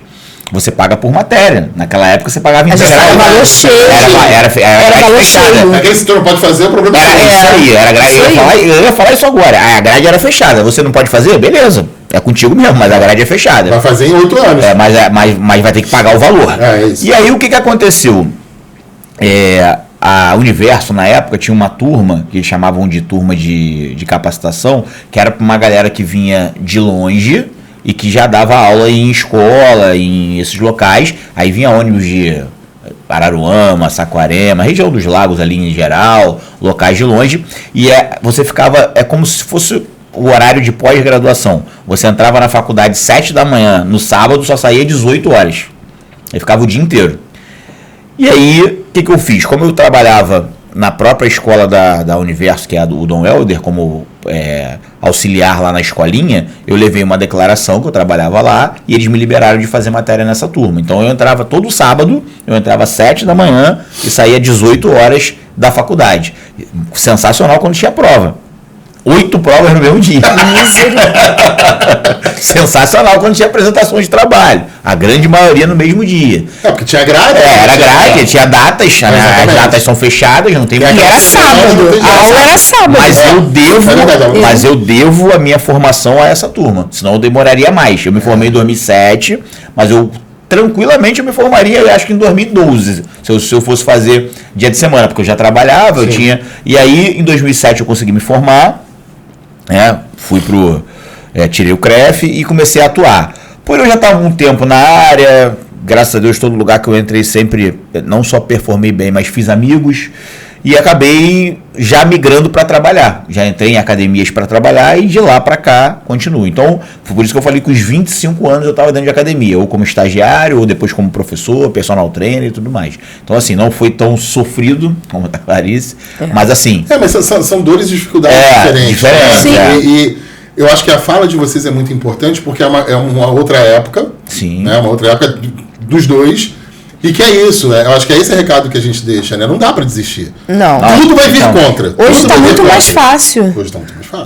você paga por matéria. Naquela época você pagava integral. Era valor cheio. Era valor cheio. Aquele que você não pode fazer, o problema é isso aí. Era grade. Eu ia falar isso agora. A grade era fechada. Você não pode fazer? Beleza. É contigo mesmo, mas a grade é fechada. Vai fazer em 8 anos. Mas vai ter que pagar o valor. É isso. E aí o que aconteceu? A Universo, na época, tinha uma turma, que eles chamavam de turma de capacitação, que era para uma galera que vinha de longe e que já dava aula em escola, em esses locais. Aí vinha ônibus de Araruama, Saquarema, região dos lagos ali em geral, locais de longe. E você ficava, como se fosse o horário de pós-graduação. Você entrava na faculdade 7 da manhã, no sábado só saía 18 horas. Aí ficava o dia inteiro. E aí, o que eu fiz? Como eu trabalhava na própria escola da Universo, que é a do Dom Helder, como auxiliar lá na escolinha, eu levei uma declaração que eu trabalhava lá e eles me liberaram de fazer matéria nessa turma. Então eu entrava todo sábado, eu entrava às 7 da manhã e saía 18 horas da faculdade. Sensacional quando tinha prova. 8 provas no mesmo dia. Sensacional quando tinha apresentações de trabalho. A grande maioria no mesmo dia. Porque tinha grade. Era grade, tinha datas, né? As datas são fechadas, não tem. E era sábado. A aula era sábado. Mas eu devo a minha formação a essa turma. Senão eu demoraria mais. Eu me formei em 2007, mas tranquilamente eu me formaria, eu acho que em 2012, se eu fosse fazer dia de semana, porque eu já trabalhava, eu tinha. E aí, em 2007, eu consegui me formar. Fui tirei o CREF e comecei a atuar. Por eu já estava um tempo na área, graças a Deus, todo lugar que eu entrei sempre, não só performei bem, mas fiz amigos e acabei já migrando para trabalhar. Já entrei em academias para trabalhar e de lá para cá continuo. Então, foi por isso que eu falei que os 25 anos eu estava dentro de academia, ou como estagiário, ou depois como professor, personal trainer e tudo mais. Então, assim, não foi tão sofrido como a Clarice, mas assim... mas são dores e dificuldades diferentes. E eu acho que a fala de vocês é muito importante, porque é uma outra época. Sim. Né, uma outra época dos dois. E que é isso, né? Eu acho que é esse recado que a gente deixa, né? Não dá pra desistir. Não. Tudo vai vir contra. Hoje está muito mais fácil.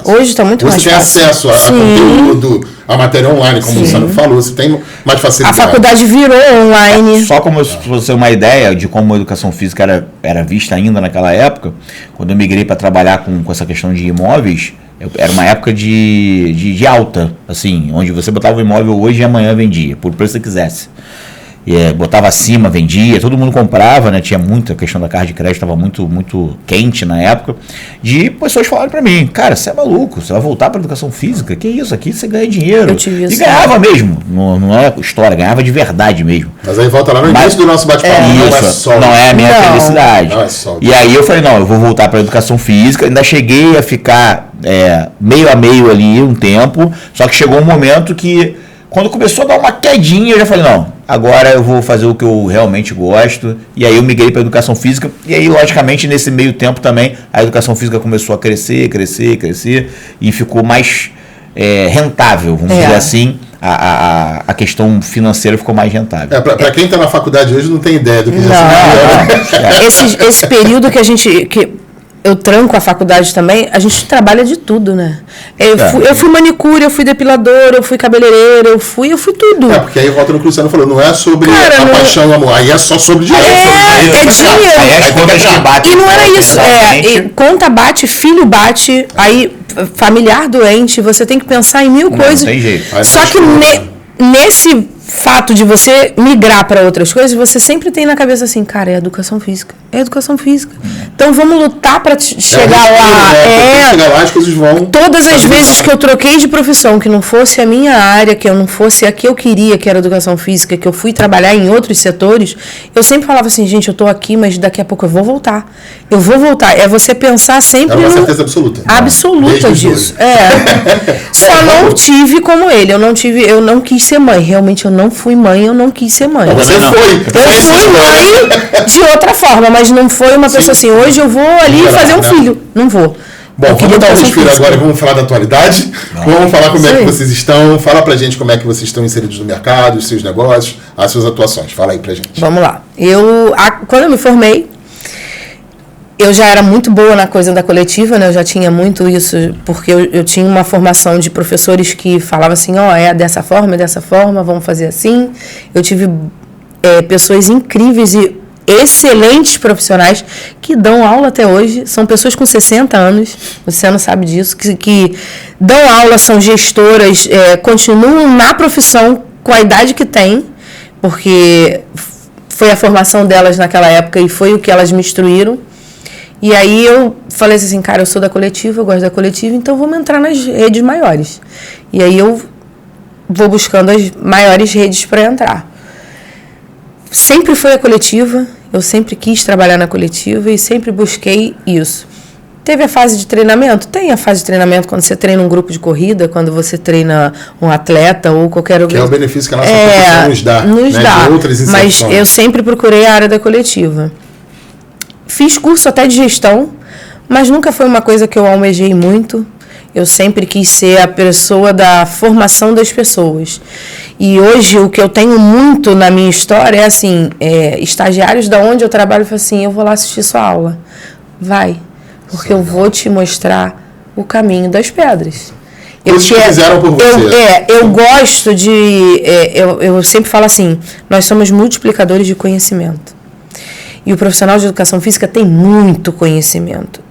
Hoje está muito mais fácil. Você tem acesso a conteúdo, a matéria online, como o Luciano falou. Você tem mais facilidade. A faculdade virou online. Só como você uma ideia de como a educação física era vista ainda naquela época, quando eu migrei para trabalhar com essa questão de imóveis, era uma época de alta, assim, onde você botava o imóvel hoje e amanhã vendia, por preço que você quisesse. Botava acima, vendia, todo mundo comprava, né? Tinha muita questão da carta de crédito, estava muito, muito quente na época. De pessoas falaram para mim, cara, você é maluco, você vai voltar para educação física? Que isso, aqui você ganha dinheiro. Eu tive isso. E ganhava mesmo, não é história, ganhava de verdade mesmo. Mas aí volta lá no início do nosso bate-papo, não é a minha felicidade. Não é só. E aí eu falei, eu vou voltar para educação física, ainda cheguei a ficar meio a meio ali um tempo, só que chegou um momento que, quando começou a dar uma quedinha, eu já falei, agora eu vou fazer o que eu realmente gosto. E aí eu migrei para a educação física. E aí, logicamente, nesse meio tempo também, a educação física começou a crescer. E ficou mais rentável, vamos dizer assim. A questão financeira ficou mais rentável. Para quem está na faculdade hoje não tem ideia do que já se Esse período que eu tranco a faculdade também, a gente trabalha de tudo, né? Eu fui manicure, eu fui depiladora, eu fui cabeleireira, eu fui tudo. Porque aí volta no que o Luciano falou, não é sobre paixão e o amor, aí é só sobre dinheiro. Dinheiro. Aí as contas já batem. E não era isso. Conta bate, filho bate, aí familiar doente, você tem que pensar em mil coisas. Não tem jeito. Só que nesse fato de você migrar para outras coisas, você sempre tem na cabeça assim, cara, é educação física. Então vamos lutar para chegar lá. Chegar lá, as coisas vão. Todas as vezes que eu troquei de profissão, que não fosse a minha área, que eu não fosse a que eu queria, que era educação física, que eu fui trabalhar em outros setores, eu sempre falava assim, gente, eu tô aqui, mas daqui a pouco eu vou voltar. É você pensar sempre. É uma certeza absoluta. Absoluta disso. Só não tive como ele. Eu não quis ser mãe. Realmente eu não fui mãe, eu não quis ser mãe. Você foi. Eu fui mãe de outra forma, mas não foi uma pessoa assim, hoje eu vou ali fazer um filho. Não vou. Bom, vamos dar um respiro agora e vamos falar da atualidade. Vamos falar como é que vocês estão. Fala pra gente como é que vocês estão inseridos no mercado, os seus negócios, as suas atuações. Fala aí pra gente. Vamos lá. Quando eu me formei, eu já era muito boa na coisa da coletiva, né? Eu já tinha muito isso, porque eu tinha uma formação de professores que falavam assim, é dessa forma, vamos fazer assim. Eu tive pessoas incríveis e excelentes profissionais que dão aula até hoje. São pessoas com 60 anos, você não sabe disso, que dão aula, são gestoras, continuam na profissão com a idade que têm, porque foi a formação delas naquela época e foi o que elas me instruíram. E aí eu falei assim, cara, eu sou da coletiva, eu gosto da coletiva, então vamos entrar nas redes maiores. E aí eu vou buscando as maiores redes para entrar. Sempre foi a coletiva, eu sempre quis trabalhar na coletiva e sempre busquei isso. Teve a fase de treinamento? Tem a fase de treinamento quando você treina um grupo de corrida, quando você treina um atleta ou qualquer outro. Que é o benefício que a nossa profissão nos dá. Nos dá, de outras mas eu sempre procurei a área da coletiva. Fiz curso até de gestão, mas nunca foi uma coisa que eu almejei muito. Eu sempre quis ser a pessoa da formação das pessoas. E hoje o que eu tenho muito na minha história é assim, estagiários da onde eu trabalho falam assim, eu vou lá assistir sua aula. Vai, porque eu vou te mostrar o caminho das pedras. Eles fizeram por você. Eu gosto de... eu sempre falo assim, nós somos multiplicadores de conhecimento. E o profissional de educação física tem muito conhecimento.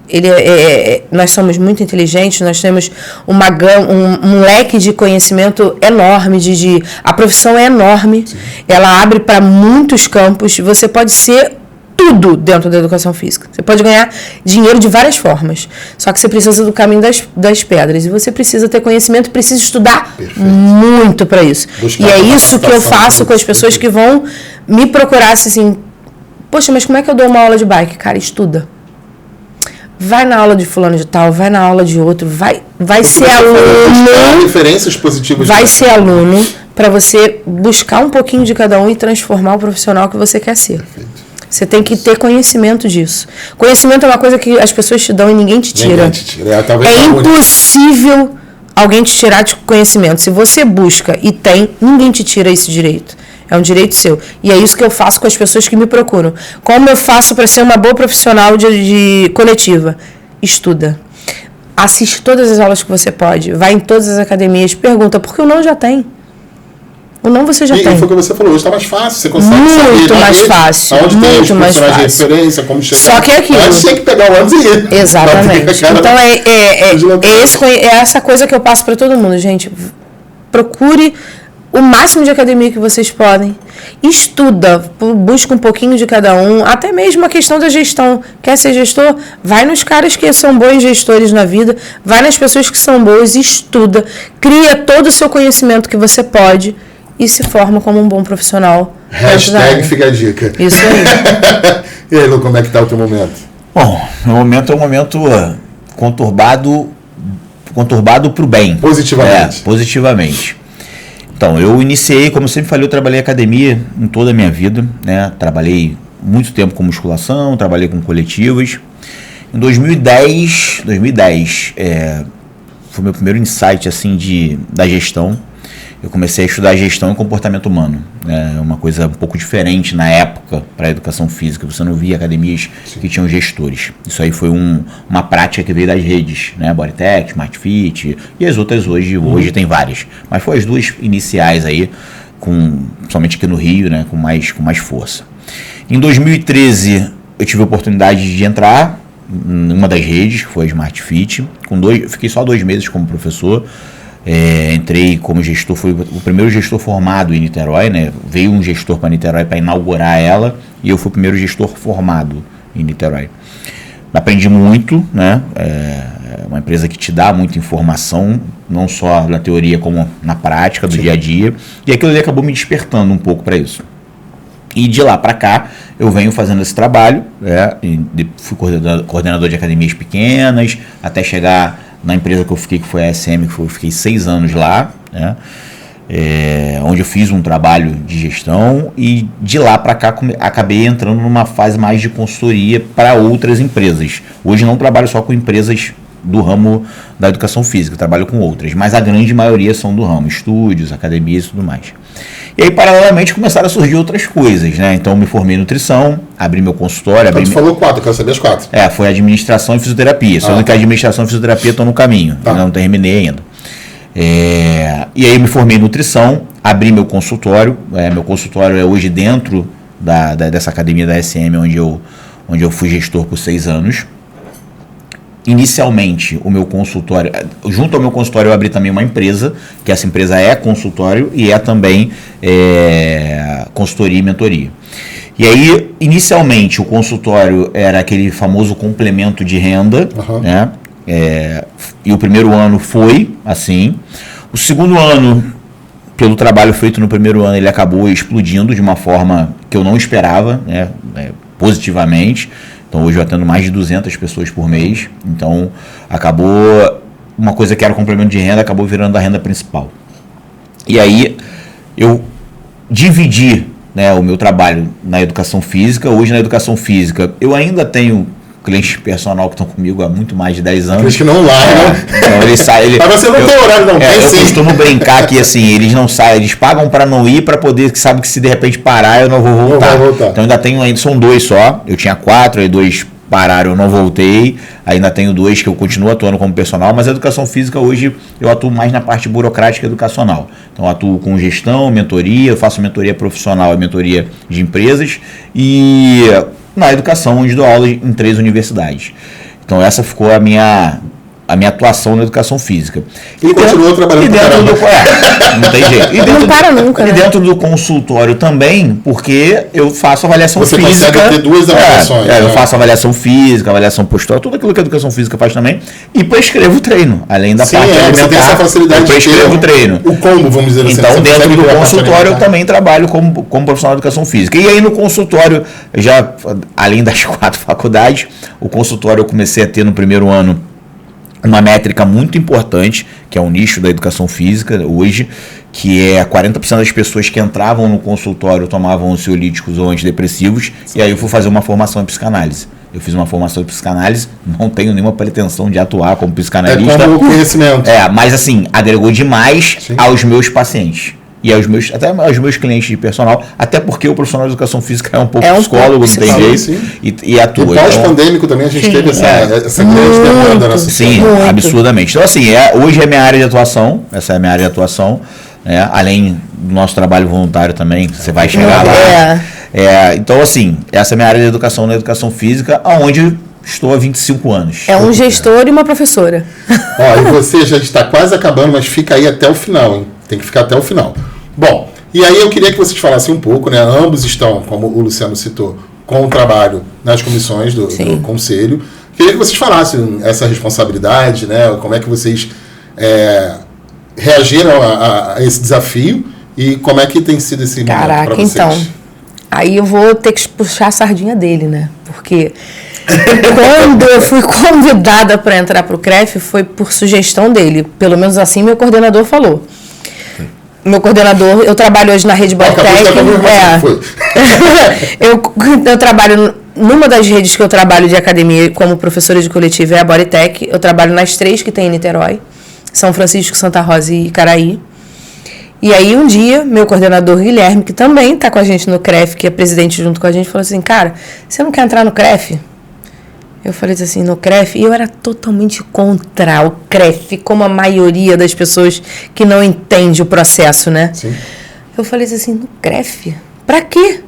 Nós somos muito inteligentes, nós temos um leque de conhecimento enorme, a profissão é enorme, sim. Ela abre para muitos campos, você pode ser tudo dentro da educação física. Você pode ganhar dinheiro de várias formas, só que você precisa do caminho das pedras, e você precisa ter conhecimento, precisa estudar muito para isso. E é isso que eu faço com as pessoas que vão me procurar assim, poxa, mas como é que eu dou uma aula de bike? Cara, estuda. Vai na aula de fulano de tal, vai na aula de outro, vai ser aluno. Referências positivas. Vai ser aluno para você buscar um pouquinho de cada um e transformar o profissional que você quer ser. Perfeito. Você tem que ter conhecimento disso. Conhecimento é uma coisa que as pessoas te dão e ninguém te tira. É impossível alguém te tirar de conhecimento. Se você busca e tem, ninguém te tira esse direito. É um direito seu. E é isso que eu faço com as pessoas que me procuram. Como eu faço para ser uma boa profissional de coletiva? Estuda. Assiste todas as aulas que você pode. Vai em todas as academias. Pergunta, porque o não já tem. O não você já tem. E foi o que você falou. Hoje está mais fácil. Você consegue muito mais fácil. Onde tem os profissionais de referência, como chegar. Só que é aquilo. Mas tem que pegar o ônibus e ir. Exatamente. Então é essa coisa que eu passo para todo mundo, gente. Procure o máximo de academia que vocês podem. Estuda, busca um pouquinho de cada um, até mesmo a questão da gestão. Quer ser gestor? Vai nos caras que são bons gestores na vida, vai nas pessoas que são boas, estuda, cria todo o seu conhecimento que você pode e se forma como um bom profissional. Hashtag fica a dica. Isso aí. E aí, Lu, como é que tá o teu momento? Bom, meu momento é um momento conturbado pro bem. Positivamente. Positivamente. Então, eu iniciei, como eu sempre falei, eu trabalhei em academia em toda a minha vida, né? Trabalhei muito tempo com musculação, trabalhei com coletivas. Em 2010 foi meu primeiro insight assim da gestão. Eu comecei a estudar gestão e comportamento humano. É uma coisa um pouco diferente na época para a educação física. Você não via academias que tinham gestores. Isso aí foi uma prática que veio das redes, né? Bodytech, SmartFit e as outras hoje tem várias. Mas foi as duas iniciais aí, somente aqui no Rio, né? com mais força. Em 2013 eu tive a oportunidade de entrar em uma das redes, que foi a SmartFit. Fiquei só 2 meses como professor. Entrei como gestor, fui o primeiro gestor formado em Niterói, né? Veio um gestor para Niterói para inaugurar ela e eu fui o primeiro gestor formado em Niterói. Aprendi muito, né? É uma empresa que te dá muita informação, não só na teoria como na prática do dia a dia, e aquilo ali acabou me despertando um pouco para isso. E de lá para cá eu venho fazendo esse trabalho, fui coordenador de academias pequenas, até chegar na empresa que eu fiquei, que foi a SM, que eu fiquei 6 anos lá, né? Onde eu fiz um trabalho de gestão e de lá para cá acabei entrando numa fase mais de consultoria para outras empresas. Hoje não trabalho só com empresas do ramo da educação física, trabalho com outras, mas a grande maioria são do ramo, estúdios, academias e tudo mais. E aí, paralelamente, começaram a surgir outras coisas, né? Então, me formei em nutrição, abri meu consultório. Então, tu falou 4, eu quero saber as 4. Foi administração e fisioterapia. Só que a administração e fisioterapia estão no caminho, não terminei ainda. E aí, me formei em nutrição, abri meu consultório. Meu consultório é hoje dentro dessa academia da SM, onde eu fui gestor por 6 anos. Inicialmente, o meu consultório, junto ao meu consultório eu abri também uma empresa, que essa empresa é consultório e é também consultoria e mentoria. E aí, inicialmente, o consultório era aquele famoso complemento de renda, né? E o primeiro ano foi assim. O segundo ano, pelo trabalho feito no primeiro ano, ele acabou explodindo de uma forma que eu não esperava, né? Positivamente. Então, hoje eu atendo mais de 200 pessoas por mês. Então, acabou uma coisa que era complemento de renda, acabou virando a renda principal. E aí, eu dividi, né, o meu trabalho na educação física. Hoje, na educação física, eu ainda tenho clientes personal que estão comigo há muito mais de 10 anos. Aqueles que não largam. Então, eles saem... Mas você não tem horário, não. Eu costumo brincar que, assim, eles não saem, eles pagam para não ir, para poder, que sabe que se de repente parar, eu não vou voltar. Então, ainda tenho, ainda são 2 só. Eu tinha 4, aí 2 pararam, eu não voltei. Ainda tenho 2 que eu continuo atuando como personal, mas a educação física hoje eu atuo mais na parte burocrática educacional. Então, eu atuo com gestão, mentoria, eu faço mentoria profissional e mentoria de empresas e na educação, onde dou aula em 3 universidades. Então, essa ficou a minha atuação na educação física. E continua trabalhando não tem jeito. Não para nunca. E dentro do consultório também, porque eu faço avaliação física. Você consegue ter 2 avaliações. Eu faço avaliação física, avaliação postural, tudo aquilo que a educação física faz também. E prescrevo treino. Além da parte alimentar, você tem essa facilidade eu prescrevo treino. O combo, vamos dizer assim. Então, dentro do consultório, eu também trabalho como profissional de educação física. E aí, no consultório, já além das 4 faculdades, o consultório eu comecei a ter no primeiro ano uma métrica muito importante, que é o nicho da educação física hoje, que é 40% das pessoas que entravam no consultório tomavam ansiolíticos ou antidepressivos. Sim. E aí eu fui fazer uma formação em psicanálise. Eu fiz uma formação em psicanálise, não tenho nenhuma pretensão de atuar como psicanalista. Como conhecimento. Mas assim, agregou demais aos meus pacientes. E até aos meus clientes de personal, até porque o profissional de educação física é um pouco psicólogo, não tem jeito, e atua. E pós-pandêmico também a gente teve essa grande demanda na Sim, absurdamente. Então, assim, hoje é minha área de atuação, essa é a minha área de atuação, além do nosso trabalho voluntário também, você vai chegar lá. Então, assim, essa é a minha área de educação na educação física, onde estou há 25 anos. É um gestor e uma professora. E você já está quase acabando, mas fica aí até o final, hein? Tem que ficar até o final. Bom, e aí eu queria que vocês falassem um pouco, né? Ambos estão, como o Luciano citou, com o trabalho nas comissões do conselho. Queria que vocês falassem essa responsabilidade, né? Como é que vocês reagiram a esse desafio e como é que tem sido esse momento para vocês. Então, aí eu vou ter que puxar a sardinha dele, né? Porque quando eu fui convidada para entrar para o CREF foi por sugestão dele, pelo menos assim meu coordenador falou. Meu coordenador, eu trabalho hoje na Rede Bodytech. Eu trabalho numa das redes que eu trabalho de academia como professora de coletivo, é a Bodytech. Eu trabalho nas 3 que tem em Niterói, São Francisco, Santa Rosa e Icaraí. E aí um dia, meu coordenador Guilherme, que também está com a gente no CREF, que é presidente junto com a gente, falou assim, cara, você não quer entrar no CREF? Eu falei assim, no CREF, e eu era totalmente contra o CREF, como a maioria das pessoas que não entende o processo, né? Sim. Eu falei assim, no CREF? Pra quê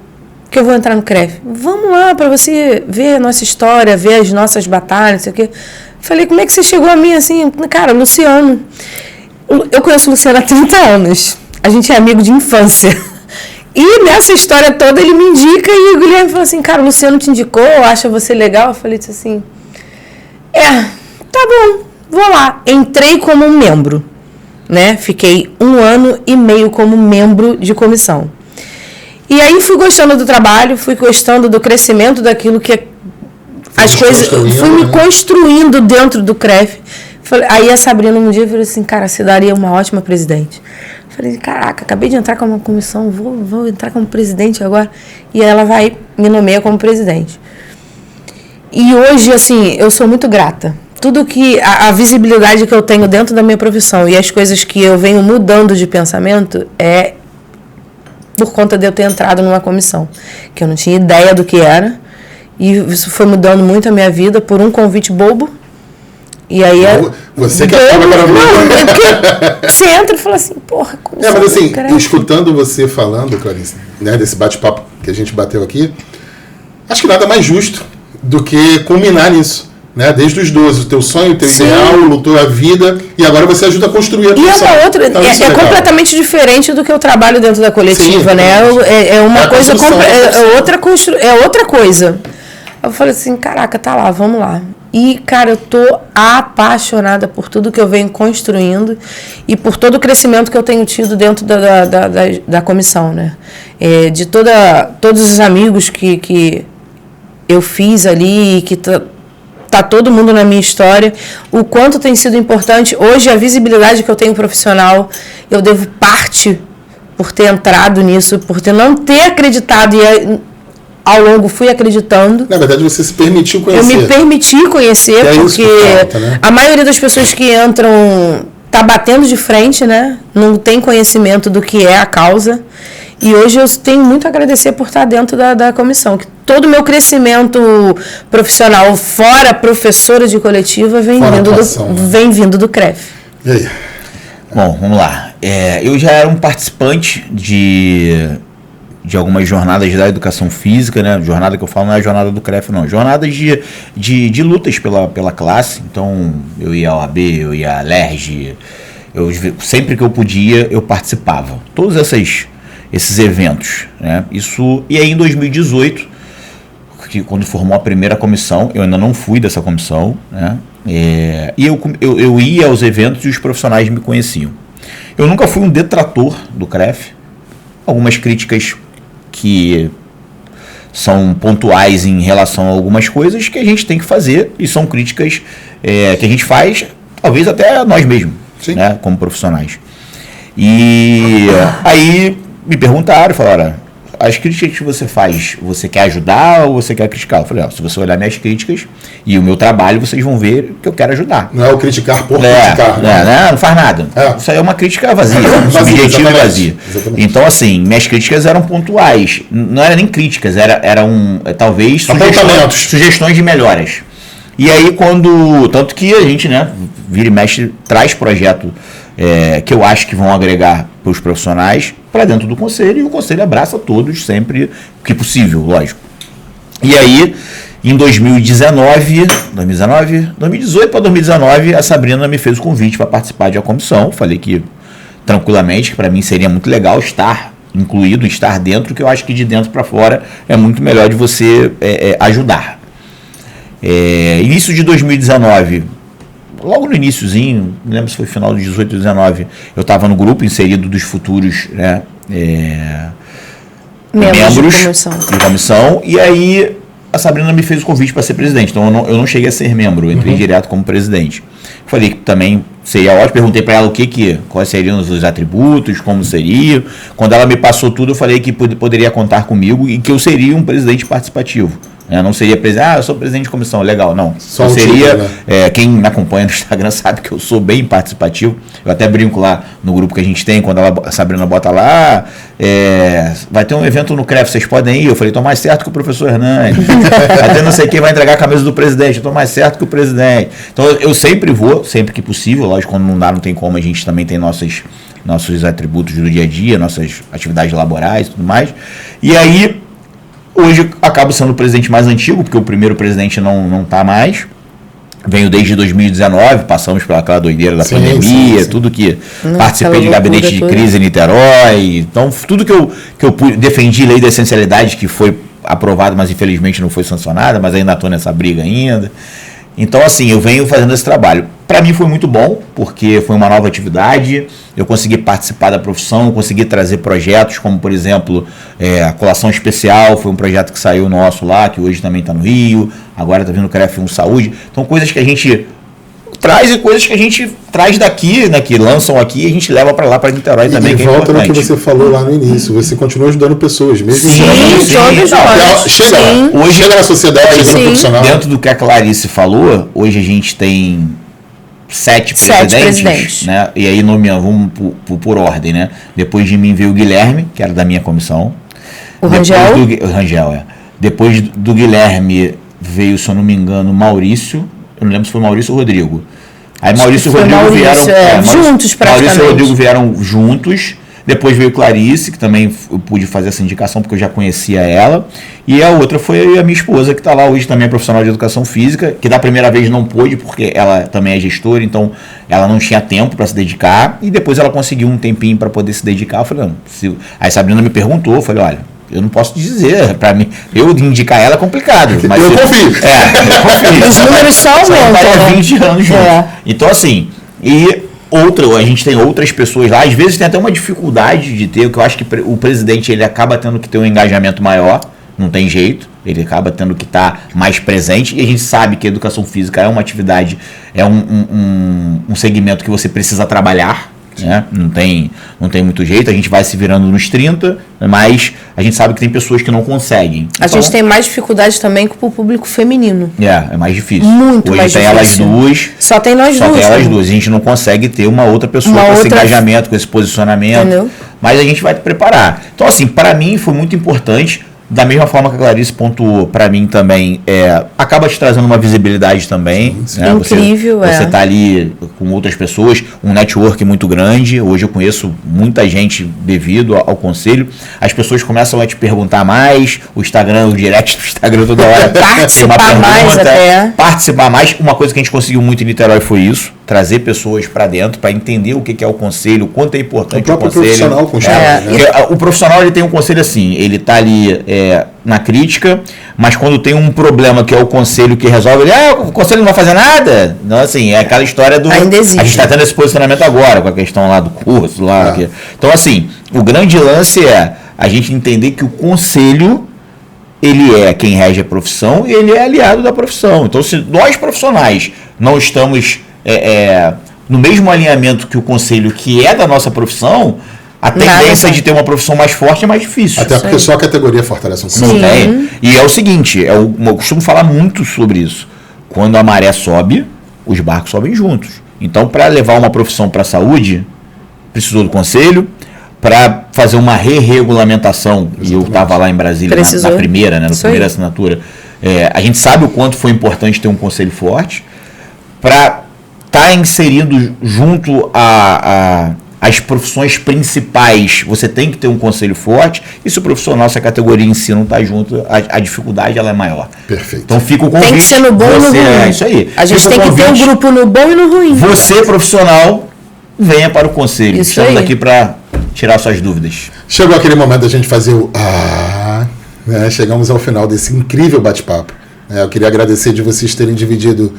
que eu vou entrar no CREF? Vamos lá, pra você ver a nossa história, ver as nossas batalhas, não sei o quê. Falei, como é que você chegou a mim assim? Cara, Luciano. Eu conheço o Luciano há 30 anos. A gente é amigo de infância. E nessa história toda ele me indica e o Guilherme falou assim, cara, o Luciano te indicou, acha você legal? Eu falei assim, tá bom, vou lá. Entrei como membro, né? Fiquei 1 ano e meio como membro de comissão. E aí fui gostando do trabalho, fui gostando do crescimento daquilo que as coisas... Fui me construindo dentro do CREF. Aí a Sabrina um dia falou assim, cara, você daria uma ótima presidente. Falei, caraca, acabei de entrar como comissão, vou entrar como presidente agora. E ela vai me nomear como presidente. E hoje, assim, eu sou muito grata. tudo que a visibilidade que eu tenho dentro da minha profissão e as coisas que eu venho mudando de pensamento é por conta de eu ter entrado numa comissão, que eu não tinha ideia do que era, e isso foi mudando muito a minha vida por um convite bobo. E aí você que acaba porque você entra e fala assim, porra, mas assim, escutando você falando, Clarice, né, desse bate-papo que a gente bateu aqui, acho que nada mais justo do que culminar nisso. Né? Desde os 12, o teu sonho, o teu ideal, lutou a vida e agora você ajuda a construir a profissão. E é uma outra, então, é completamente diferente do que eu trabalho dentro da coletiva, sim, né? É uma coisa, é outra coisa. Eu falei assim, caraca, tá lá, vamos lá. E, cara, eu tô apaixonada por tudo que eu venho construindo e por todo o crescimento que eu tenho tido dentro da comissão, né? De todos os amigos que eu fiz ali, que tá todo mundo na minha história, o quanto tem sido importante. Hoje, a visibilidade que eu tenho profissional, eu devo parte por ter entrado nisso, por não ter acreditado e ao longo fui acreditando. Na verdade, você se permitiu conhecer. Eu me permiti conhecer, porque falta, né? A maioria das pessoas que entram tá batendo de frente, né? Não tem conhecimento do que é a causa. E hoje eu tenho muito a agradecer por estar dentro da comissão, que todo o meu crescimento profissional, fora professora de coletiva, vem vindo do CREF. E aí? Bom, vamos lá. Eu já era um participante de algumas jornadas da educação física, né? Jornada que eu falo não é a jornada do CREF, não. Jornadas de lutas pela classe. Então, eu ia à OAB, eu ia à LERJ. Sempre que eu podia, eu participava. Todos esses eventos, né? E aí em 2018, quando formou a primeira comissão, eu ainda não fui dessa comissão, né? E eu ia aos eventos e os profissionais me conheciam. Eu nunca fui um detrator do CREF. Algumas críticas que são pontuais em relação a algumas coisas que a gente tem que fazer, e são críticas que a gente faz, talvez até a nós mesmos, né, como profissionais. E aí me perguntaram, falaram, as críticas que você faz, você quer ajudar ou você quer criticar? Eu falei, se você olhar minhas críticas e o meu trabalho, vocês vão ver que eu quero ajudar. Não é o criticar por criticar. Não faz nada. Isso aí é uma crítica vazia, subjetiva e vazia. Exatamente. Então, assim, minhas críticas eram pontuais. Não eram nem críticas, eram talvez sugestões de melhoras. E aí, tanto que a gente, né, vira e mexe, traz projeto que eu acho que vão agregar para os profissionais para dentro do conselho, e o conselho abraça todos sempre que possível, lógico. E aí, em 2018 para 2019, a Sabrina me fez o convite para participar de uma comissão. Falei que, tranquilamente, que para mim seria muito legal estar incluído, estar dentro, que eu acho que de dentro para fora é muito melhor de você ajudar. Início de 2019, logo no iniciozinho, não lembro se foi final de 18 ou 19, eu estava no grupo inserido dos futuros, né, membros de comissão, e aí a Sabrina me fez o convite para ser presidente. Então eu não cheguei a ser membro, eu entrei direto como presidente. Falei que também seria ótimo, perguntei para ela quais seriam os atributos, como seria. Quando ela me passou tudo, eu falei que poderia contar comigo e que eu seria um presidente participativo. Não seria presidente, eu sou presidente de comissão, legal, não. Só eu seria, tipo, né? Quem me acompanha no Instagram sabe que eu sou bem participativo. Eu até brinco lá no grupo que a gente tem, quando a Sabrina bota lá, vai ter um evento no CREF, vocês podem ir? Eu falei, tô mais certo que o professor Hernani. Até não sei quem vai entregar a camisa do presidente, eu tô mais certo que o presidente. Então eu sempre vou, sempre que possível, lógico, quando não dá, não tem como, a gente também tem nossos atributos do dia a dia, nossas atividades laborais e tudo mais. E aí, hoje acabo sendo o presidente mais antigo, porque o primeiro presidente não está mais. Venho desde 2019, passamos pelaquela doideira da pandemia, tudo que participei de gabinete de crise em Niterói. Então, tudo que eu defendi lei da essencialidade, que foi aprovada, mas infelizmente não foi sancionada, mas ainda estou nessa briga ainda. Então, assim, eu venho fazendo esse trabalho. Para mim foi muito bom, porque foi uma nova atividade, eu consegui participar da profissão, consegui trazer projetos, como, por exemplo, a Colação Especial, foi um projeto que saiu nosso lá, que hoje também está no Rio, agora está vindo o CREF 1 Saúde. Então, coisas que a gente traz e coisas que a gente traz daqui, né, que lançam aqui, e a gente leva para lá, para Niterói também. E volta no que você falou lá no início, você continua ajudando pessoas, mesmo sim, todos nós. Chega na sociedade, chega no profissional. Dentro do que a Clarice falou, hoje a gente tem 7 presidentes, né? E aí nomeamos por ordem, né? Depois de mim veio o Guilherme, que era da minha comissão. O Rangel? O Rangel, é. Depois do Guilherme veio, se eu não me engano, Maurício. Eu não lembro se foi Maurício ou Rodrigo. Aí Maurício e Rodrigo vieram... juntos praticamente. Maurício e Rodrigo vieram juntos. Depois veio Clarice, que também eu pude fazer essa indicação porque eu já conhecia ela. E a outra foi a minha esposa, que está lá hoje também, é profissional de educação física, que da primeira vez não pôde, porque ela também é gestora, então ela não tinha tempo para se dedicar. E depois ela conseguiu um tempinho para poder se dedicar. Eu falei, não, aí Sabrina me perguntou, eu falei, olha, eu não posso dizer, para mim, eu indicar ela é complicado. Mas eu confio. Eu confio. Os números só aumentam. 20 anos juntos. Então, assim, a gente tem outras pessoas lá, às vezes tem até uma dificuldade de ter, que eu acho que o presidente ele acaba tendo que ter um engajamento maior, não tem jeito, ele acaba tendo que estar mais presente, e a gente sabe que a educação física é uma atividade, é um segmento que você precisa trabalhar, né? Não tem muito jeito, a gente vai se virando nos 30, mas a gente sabe que tem pessoas que não conseguem. A gente tem mais dificuldade também com o público feminino. É mais difícil. Muito hoje mais tem difícil. Elas duas. Só tem nós duas. Só tem elas duas. A gente não consegue ter uma outra pessoa com esse engajamento, com esse posicionamento. Entendeu? Mas a gente vai preparar. Então, assim, para mim foi muito importante. Da mesma forma que a Clarice pontuou, para mim também, acaba te trazendo uma visibilidade também. Sim. Né? Incrível, Você tá ali com outras pessoas, um network muito grande. Hoje eu conheço muita gente devido ao conselho. As pessoas começam a te perguntar mais, o Instagram, o direct do Instagram toda hora. Participar mais até. Participar mais. Uma coisa que a gente conseguiu muito em Niterói foi isso. Trazer pessoas para dentro, para entender o que é o conselho, o quanto é importante o conselho. Profissional com né? O profissional ele tem um conselho assim, ele tá ali na crítica, mas quando tem um problema que é o conselho que resolve, o conselho não vai fazer nada. Então, assim, é aquela história do... Ainda existe. A gente está tendo esse posicionamento agora, com a questão lá do curso. Então, assim, o grande lance é a gente entender que o conselho, ele é quem rege a profissão e ele é aliado da profissão. Então, se nós profissionais não estamos no mesmo alinhamento que o conselho, que é da nossa profissão, a tendência de ter uma profissão mais forte é mais difícil. Até porque só a categoria fortalece um conselho. Não tem. E é o seguinte, eu costumo falar muito sobre isso. Quando a maré sobe, os barcos sobem juntos. Então, para levar uma profissão para a saúde, precisou do conselho. Para fazer uma re-regulamentação, e eu estava lá em Brasília na primeira, né, na primeira assinatura, a gente sabe o quanto foi importante ter um conselho forte para estar inserido junto às profissões principais. Você tem que ter um conselho forte, e se o profissional, se a categoria em si não está junto, a dificuldade ela é maior. Perfeito. Então fica o convite. Tem que ser no bom e no ruim. É isso aí. A gente tem que ter um grupo no bom e no ruim. Você, profissional, venha para o conselho. Isso Estamos aí. aqui para tirar suas dúvidas. Chegou aquele momento da gente fazer o né? Chegamos ao final desse incrível bate-papo. Eu queria agradecer de vocês terem dividido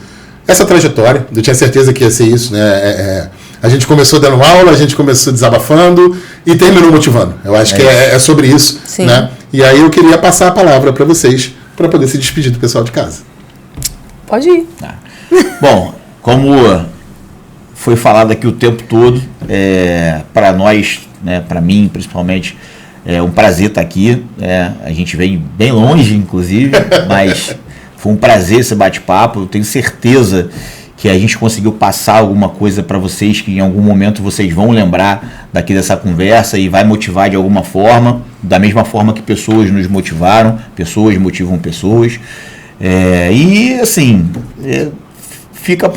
essa trajetória. Eu tinha certeza que ia ser isso, né? A gente começou dando aula, a gente começou desabafando e terminou motivando. Eu acho que é sobre isso. Sim. Né? E aí eu queria passar a palavra para vocês, para poder se despedir do pessoal de casa. Pode ir. Bom, como foi falado aqui o tempo todo, para nós, né, para mim principalmente, é um prazer estar aqui. A gente veio bem longe, inclusive, mas foi um prazer esse bate-papo. Eu tenho certeza que a gente conseguiu passar alguma coisa para vocês, que em algum momento vocês vão lembrar daqui dessa conversa e vai motivar de alguma forma, da mesma forma que pessoas nos motivaram, pessoas motivam pessoas. E assim, fica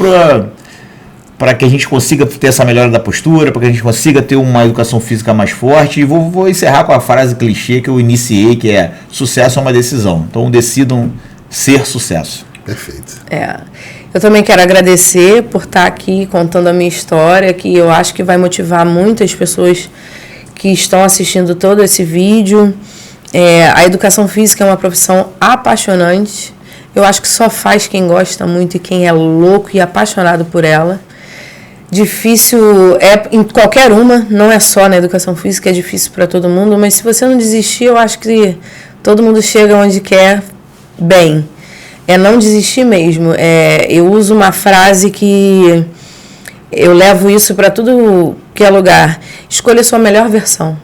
para que a gente consiga ter essa melhora da postura, para que a gente consiga ter uma educação física mais forte. E vou encerrar com a frase clichê que eu iniciei, que é: sucesso é uma decisão. Então decidam ser sucesso. Perfeito. Eu também quero agradecer por estar aqui contando a minha história, que eu acho que vai motivar muitas pessoas que estão assistindo todo esse vídeo. A educação física é uma profissão apaixonante. Eu acho que só faz quem gosta muito e quem é louco e apaixonado por ela. Difícil em qualquer uma, não é só na educação física, é difícil para todo mundo, mas se você não desistir, eu acho que todo mundo chega onde quer bem. é não desistir mesmo. Eu uso uma frase que eu levo isso para tudo que é lugar. Escolha a sua melhor versão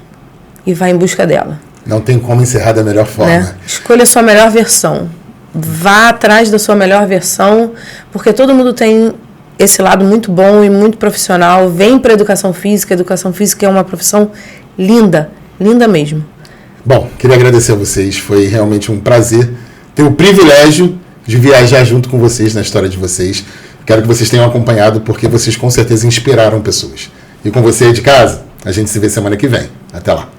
e vá em busca dela. Não tem como encerrar da melhor forma. Né? Escolha a sua melhor versão. Vá atrás da sua melhor versão, porque todo mundo tem esse lado muito bom e muito profissional. Vem para educação física. Educação física é uma profissão linda, linda mesmo. Bom, queria agradecer a vocês. Foi realmente um prazer ter o privilégio de viajar junto com vocês na história de vocês. Quero que vocês tenham acompanhado, porque vocês com certeza inspiraram pessoas. E com você aí de casa, a gente se vê semana que vem. Até lá.